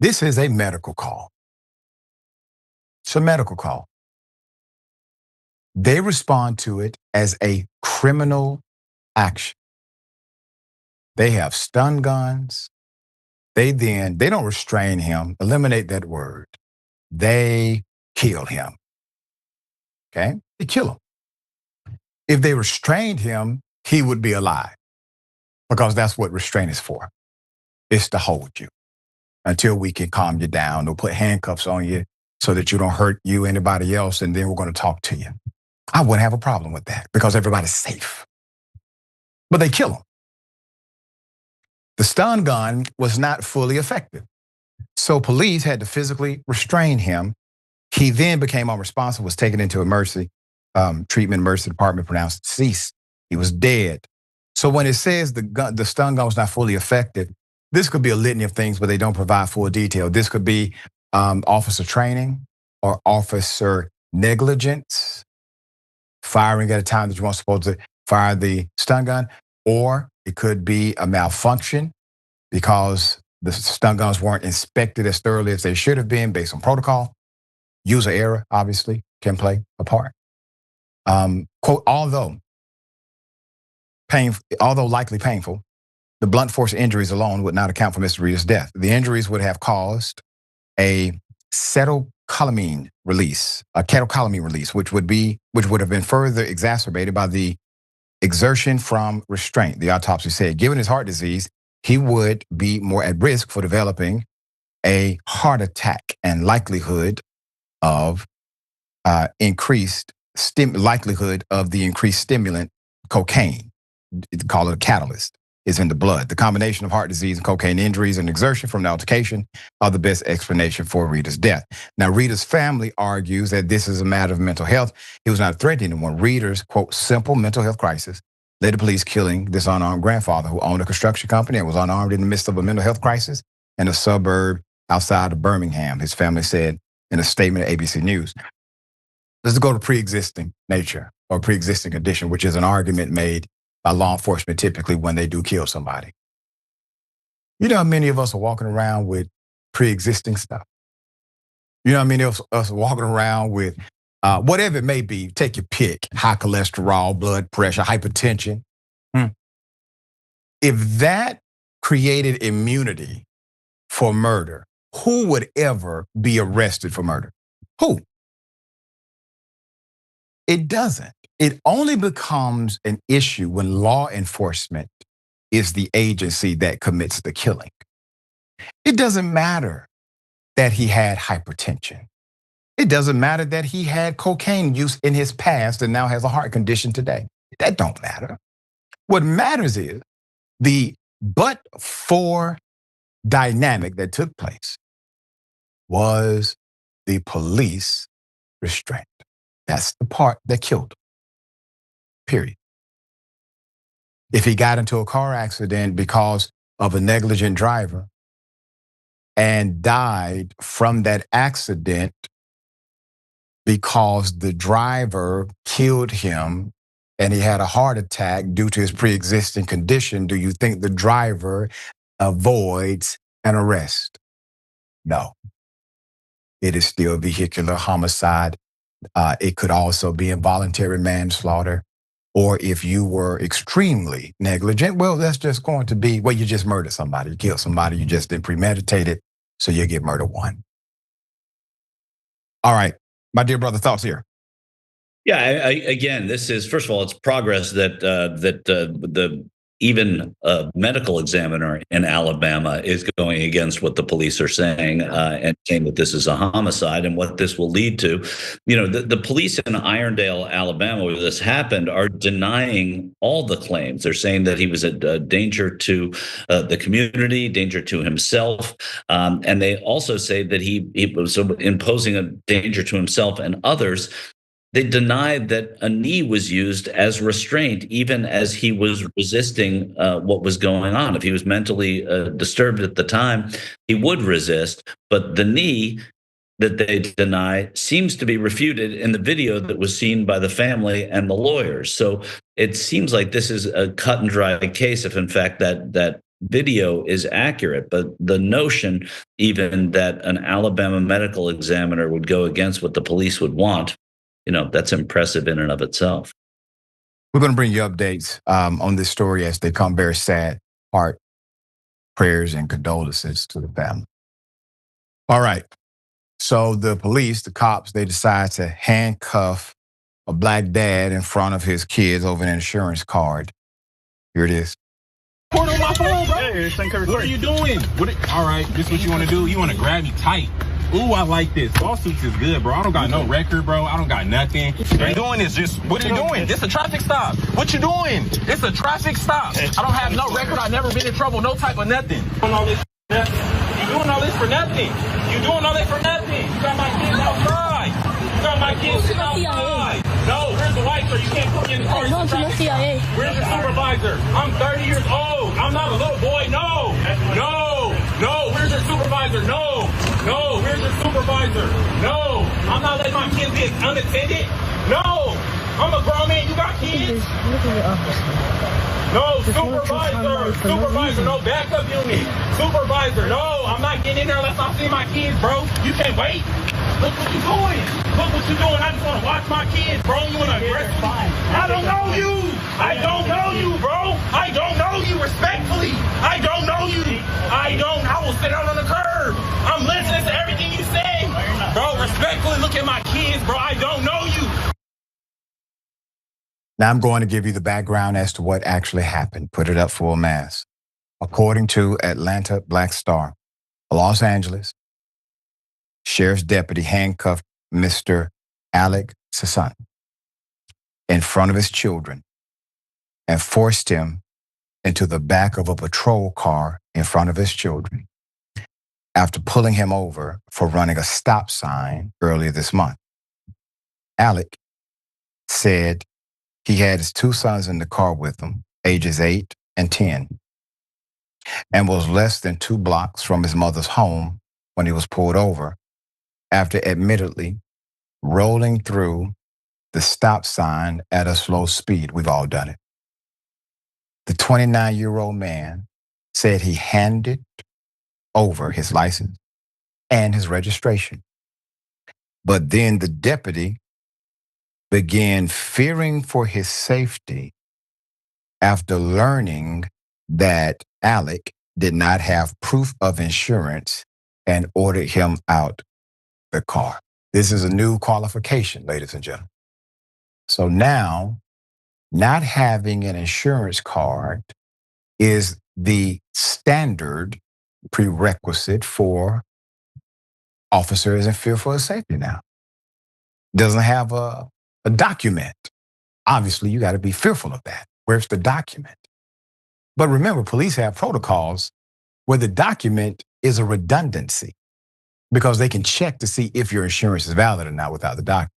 This is a medical call. It's a medical call. They respond to it as a criminal action. They have stun guns. They don't restrain him, eliminate that word. They kill him. Okay? They kill him. If they restrained him, he would be alive, because that's what restraint is for. It's to hold you until we can calm you down. They'll put handcuffs on you so that you don't hurt you, anybody else, and then we're going to talk to you. I wouldn't have a problem with that because everybody's safe. But they kill him. The stun gun was not fully effective, so police had to physically restrain him. He then became unresponsive, was taken into emergency department, pronounced deceased. He was dead. So when it says the stun gun was not fully effective, this could be a litany of things, but they don't provide full detail. This could be officer training or officer negligence, firing at a time that you weren't supposed to fire the stun gun, or it could be a malfunction because the stun guns weren't inspected as thoroughly as they should have been based on protocol. User error, obviously, can play a part. Quote, although likely painful, the blunt force injuries alone would not account for Mr. Reeder's death. The injuries would have caused a acetylcholine release, which would have been further exacerbated by the exertion from restraint. The autopsy said, given his heart disease, he would be more at risk for developing a heart attack and likelihood of the increased stimulant, cocaine, call it a catalyst, is in the blood. The combination of heart disease and cocaine injuries and exertion from the altercation are the best explanation for Reeder's death. Now, Reeder's family argues that this is a matter of mental health. He was not threatening anyone. Reeder's, quote, simple mental health crisis led to police killing this unarmed grandfather who owned a construction company and was unarmed in the midst of a mental health crisis in a suburb outside of Birmingham, his family said in a statement at ABC News. Let's go to pre-existing nature or pre-existing condition, which is an argument made by law enforcement typically when they do kill somebody. You know how many of us are walking around with pre-existing stuff? You know how many of us are walking around with whatever it may be, take your pick, high cholesterol, blood pressure, hypertension. If that created immunity for murder, who would ever be arrested for murder? Who? It doesn't. It only becomes an issue when law enforcement is the agency that commits the killing. It doesn't matter that he had hypertension. It doesn't matter that he had cocaine use in his past and now has a heart condition today. That don't matter. What matters is the but-for dynamic that took place was the police restraint. That's the part that killed him. Period. If he got into a car accident because of a negligent driver and died from that accident because the driver killed him and he had a heart attack due to his pre-existing condition, do you think the driver avoids an arrest? No. It is still vehicular homicide. It could also be involuntary manslaughter. Or if you were extremely negligent, well, that's just going to be, well, you just murdered somebody. You killed somebody. You just didn't premeditate it. So you get murder one. All right. My dear brother, thoughts here? Yeah, again, this is, first of all, it's progress that the even a medical examiner in Alabama is going against what the police are saying and saying that this is a homicide. And what this will lead to, the police in Irondale, Alabama, where this happened, are denying all the claims. They're saying that he was a danger to the community, danger to himself. And they also say that he was imposing a danger to himself and others. They denied that a knee was used as restraint, even as he was resisting what was going on. If he was mentally disturbed at the time, he would resist. But the knee that they deny seems to be refuted in the video that was seen by the family and the lawyers. So it seems like this is a cut and dry case if, in fact, that video is accurate. But the notion even that an Alabama medical examiner would go against what the police would want, that's impressive in and of itself. We're going to bring you updates on this story as they come. Very sad heart prayers and condolences to the family. All right. So the police, the cops, they decide to handcuff a black dad in front of his kids over an insurance card. Here it is. Report on my phone, bro. Hey, what are you doing? All right, this is what you want to do? You want to grab me tight. Ooh, I like this. Lawsuits is good, bro. I don't got no record, bro. I don't got nothing. What you doing is just, what you doing? This a traffic stop. What you doing? It's a traffic stop. I don't have no record. I've never been in trouble. No type of nothing. You doing all this for nothing. You doing all this for nothing. You got my kids outside. You got my kids outside. No, where's the white, sir? You can't put me in the car. Where's your supervisor? I'm 30 years old. I'm not a little boy. No. Where's your supervisor? No. Where's your supervisor? No. I'm not letting my kids be unattended. No. I'm a grown man. You got kids? No, supervisor, no backup unit. Supervisor, no, I'm not getting in there unless I see my kids, bro. You can't wait. Look what you're doing. I just want to watch my kids, bro. You want to aggress me? I don't know you. I don't know you respectfully. I don't know you. I will sit out on the curb. I'm listening to everything you say. Bro, respectfully, look at my kids, bro. I don't know you. Now I'm going to give you the background as to what actually happened. Put it up full mass. According to Atlanta Black Star, Los Angeles, sheriff's deputy handcuffed Mr. Alec Sasson in front of his children and forced him into the back of a patrol car in front of his children after pulling him over for running a stop sign earlier this month. Alec said he had his two sons in the car with him, ages 8 and 10, and was less than 2 blocks from his mother's home when he was pulled over after admittedly rolling through the stop sign at a slow speed. We've all done it. The 29-year-old man said he handed over his license and his registration. But then the deputy began fearing for his safety after learning that Alec did not have proof of insurance and ordered him out the car. This is a new qualification, ladies and gentlemen. So now, not having an insurance card is the standard prerequisite for officers in fear for his safety now. Doesn't have a document. Obviously, you got to be fearful of that. Where's the document? But remember, police have protocols where the document is a redundancy because they can check to see if your insurance is valid or not without the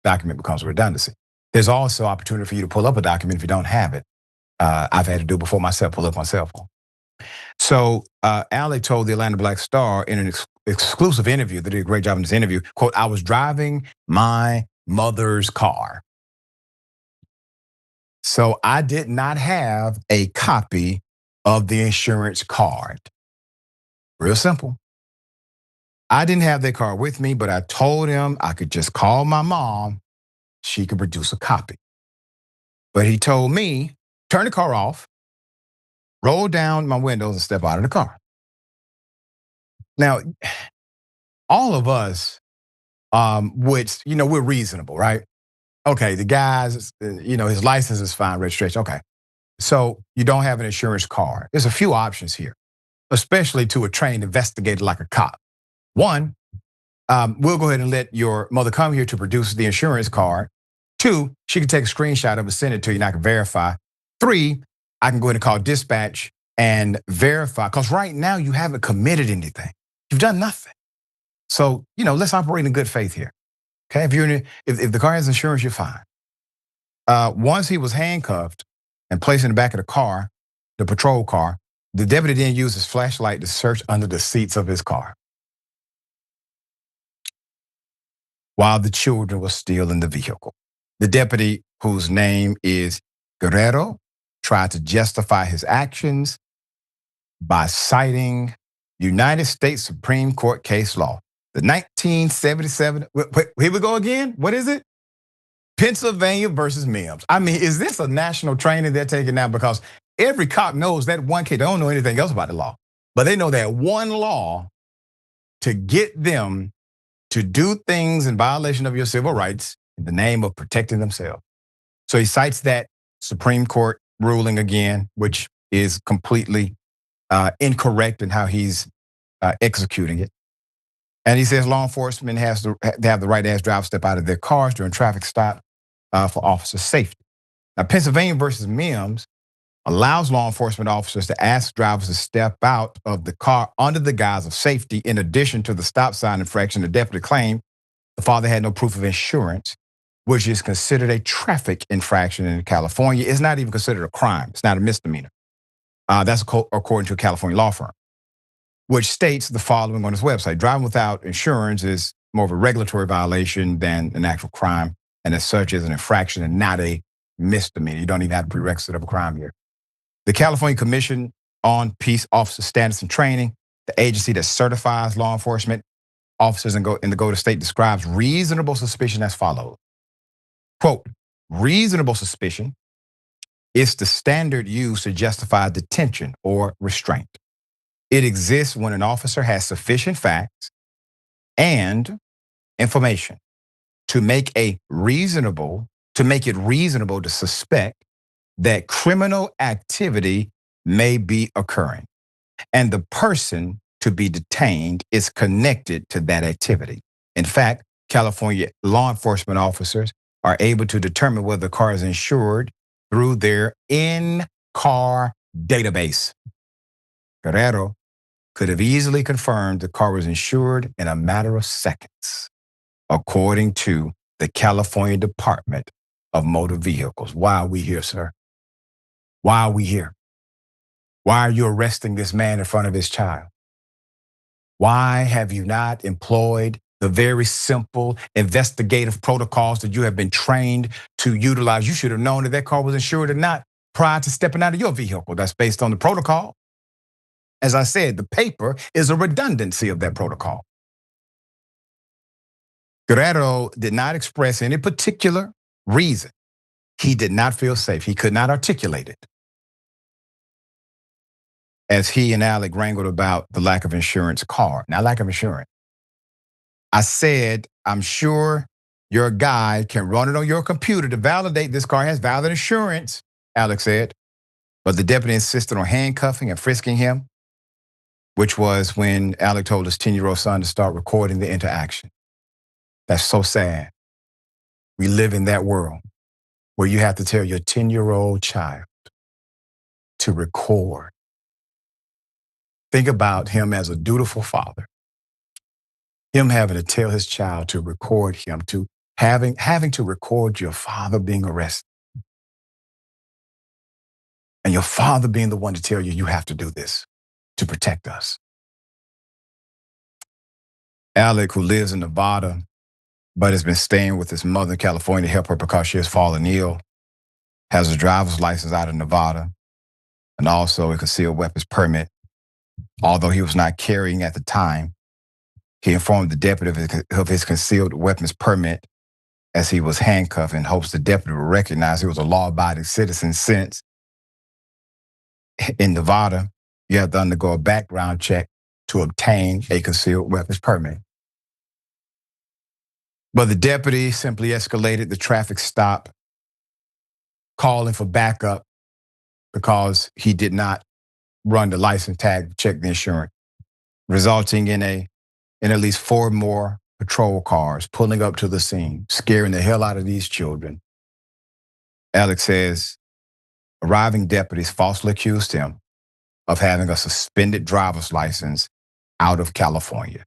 document becomes a redundancy. There's also opportunity for you to pull up a document if you don't have it. I've had to do before myself, pull up my cell phone. So Alec told the Atlanta Black Star in an exclusive interview, they did a great job in this interview, quote, "I was driving my mother's car. So I did not have a copy of the insurance card." Real simple. I didn't have that card with me, but I told him I could just call my mom. She could produce a copy. But he told me, turn the car off, roll down my windows and step out of the car. Now, all of us we're reasonable, right? Okay, the guy's, his license is fine, registration, okay. So you don't have an insurance card. There's a few options here, especially to a trained investigator like a cop. One, we'll go ahead and let your mother come here to produce the insurance card. Two, she can take a screenshot of it, send it to you, and I can verify. Three, I can go ahead and call dispatch and verify, because right now you haven't committed anything. You've done nothing. So, let's operate in good faith here. Okay, if the car has insurance, you're fine. Once he was handcuffed and placed in the back of the car, the patrol car, the deputy then used his flashlight to search under the seats of his car while the children were still in the vehicle. The deputy, whose name is Guerrero, tried to justify his actions by citing United States Supreme Court case law. The 1977, here we go again. What is it? Pennsylvania versus Mims. I mean, is this a national training they're taking now? Because every cop knows that one case. They don't know anything else about the law, but they know that one law to get them to do things in violation of your civil rights in the name of protecting themselves. So he cites that Supreme Court ruling again, which is completely incorrect in how he's executing it. And he says law enforcement has to have the right to ask drivers step out of their cars during traffic stop for officer safety. Now, Pennsylvania versus Mims allows law enforcement officers to ask drivers to step out of the car under the guise of safety. In addition to the stop sign infraction, the deputy claimed the father had no proof of insurance, which is considered a traffic infraction in California. It's not even considered a crime. It's not a misdemeanor. That's according to a California law firm, which states the following on its website. Driving without insurance is more of a regulatory violation than an actual crime, and as such is an infraction and not a misdemeanor. You don't even have a prerequisite of a crime here. The California Commission on Peace Officer Status and Training, the agency that certifies law enforcement officers in the Go to State, describes reasonable suspicion as follows. Quote, reasonable suspicion is the standard used to justify detention or restraint. It exists when an officer has sufficient facts and information to make it reasonable to suspect that criminal activity may be occurring, and the person to be detained is connected to that activity. In fact, California law enforcement officers are able to determine whether the car is insured through their in-car database. Guerrero could have easily confirmed the car was insured in a matter of seconds, according to the California Department of Motor Vehicles. Why are we here, sir? Why are we here? Why are you arresting this man in front of his child? Why have you not employed the very simple investigative protocols that you have been trained to utilize? You should have known that car was insured or not prior to stepping out of your vehicle. That's based on the protocol. As I said, the paper is a redundancy of that protocol. Guerrero did not express any particular reason. He did not feel safe. He could not articulate it. As he and Alec wrangled about the lack of insurance card. Now, lack of insurance. I said, I'm sure your guy can run it on your computer to validate this car has valid insurance, Alec said. But the deputy insisted on handcuffing and frisking him, which was when Alec told his 10-year-old son to start recording the interaction. That's so sad. We live in that world where you have to tell your 10-year-old child to record. Think about him as a dutiful father. Him having to tell his child to record him, to having to record your father being arrested. And your father being the one to tell you, you have to do this to protect us. Alec, who lives in Nevada, but has been staying with his mother in California to help her because she has fallen ill, has a driver's license out of Nevada, and also a concealed weapons permit. Although he was not carrying at the time, he informed the deputy of his concealed weapons permit as he was handcuffed in hopes the deputy would recognize he was a law-abiding citizen, since in Nevada, you have to undergo a background check to obtain a concealed weapons permit. But the deputy simply escalated the traffic stop, calling for backup because he did not run the license tag to check the insurance, resulting in at least 4 more patrol cars pulling up to the scene, scaring the hell out of these children. Alex says arriving deputies falsely accused him of having a suspended driver's license out of California,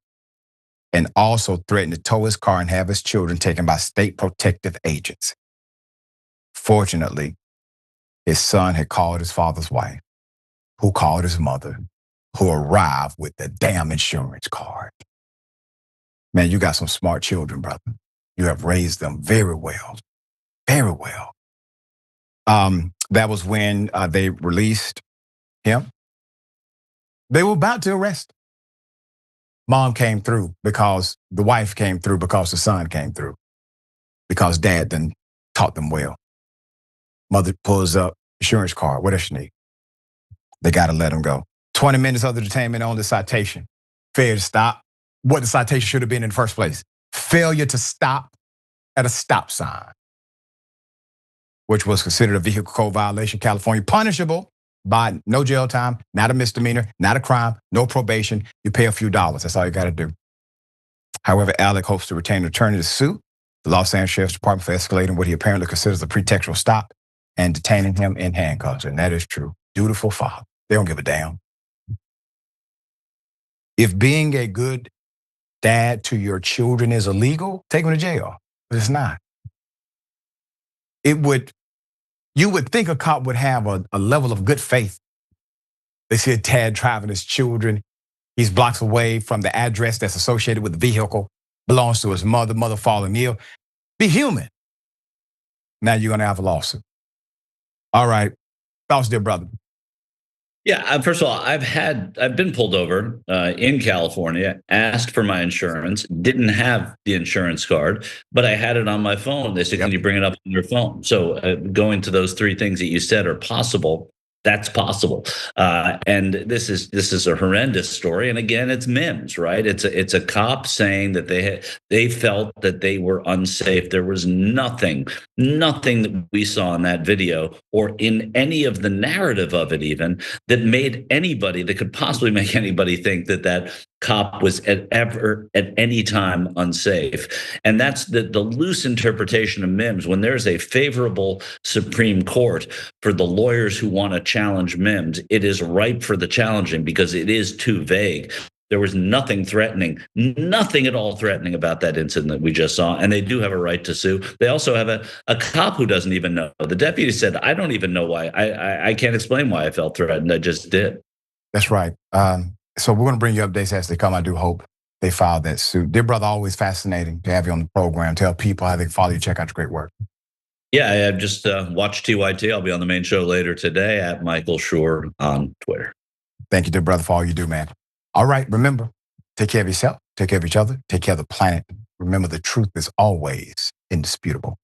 and also threatened to tow his car and have his children taken by state protective agents. Fortunately, his son had called his father's wife, who called his mother, who arrived with the damn insurance card. Man, you got some smart children, brother. You have raised them very well, very well. That was when they released him. They were about to arrest him. Mom came through because the wife came through because the son came through, because dad then taught them well. Mother pulls up insurance card. What does she need? They got to let him go. 20 minutes of the detainment on the citation. Failure to stop. What the citation should have been in the first place. Failure to stop at a stop sign, which was considered a vehicle code violation, California, punishable by no jail time, not a misdemeanor, not a crime, no probation. You pay a few dollars. That's all you got to do. However, Alec hopes to retain an attorney to sue the Los Angeles Sheriff's Department for escalating what he apparently considers a pretextual stop and detaining him in handcuffs. And that is true. Dutiful father. They don't give a damn. If being a good dad to your children is illegal, take them to jail. But it's not. You would think a cop would have a level of good faith. They see a dad driving his children. He's blocks away from the address that's associated with the vehicle, belongs to his mother falling ill. Be human. Now you're gonna have a lawsuit. All right, thoughts, dear brother. Yeah, first of all, I've been pulled over in California, asked for my insurance, didn't have the insurance card, but I had it on my phone. They said, "Can you bring it up on your phone?" So going to those 3 things that you said are possible. That's possible, and this is a horrendous story. And again, it's Mims, right? It's a cop saying that they felt that they were unsafe. There was nothing that we saw in that video or in any of the narrative of it even that made anybody, that could possibly make anybody think that cop was at any time unsafe. And that's the loose interpretation of Mims. When there's a favorable Supreme Court for the lawyers who want to challenge Mims, it is ripe for the challenging because it is too vague. There was nothing at all threatening about that incident that we just saw. And they do have a right to sue. They also have a cop who doesn't even know. The deputy said, "I don't even know why. I can't explain why I felt threatened. I just did." That's right. So we're going to bring you updates as they come. I do hope they filed that suit. Dear brother, always fascinating to have you on the program. Tell people how they can follow you, check out your great work. Yeah, I just watch TYT. I'll be on the main show later today at Michael Shure on Twitter. Thank you, dear brother, for all you do, man. All right, remember, take care of yourself, take care of each other, take care of the planet. Remember, the truth is always indisputable.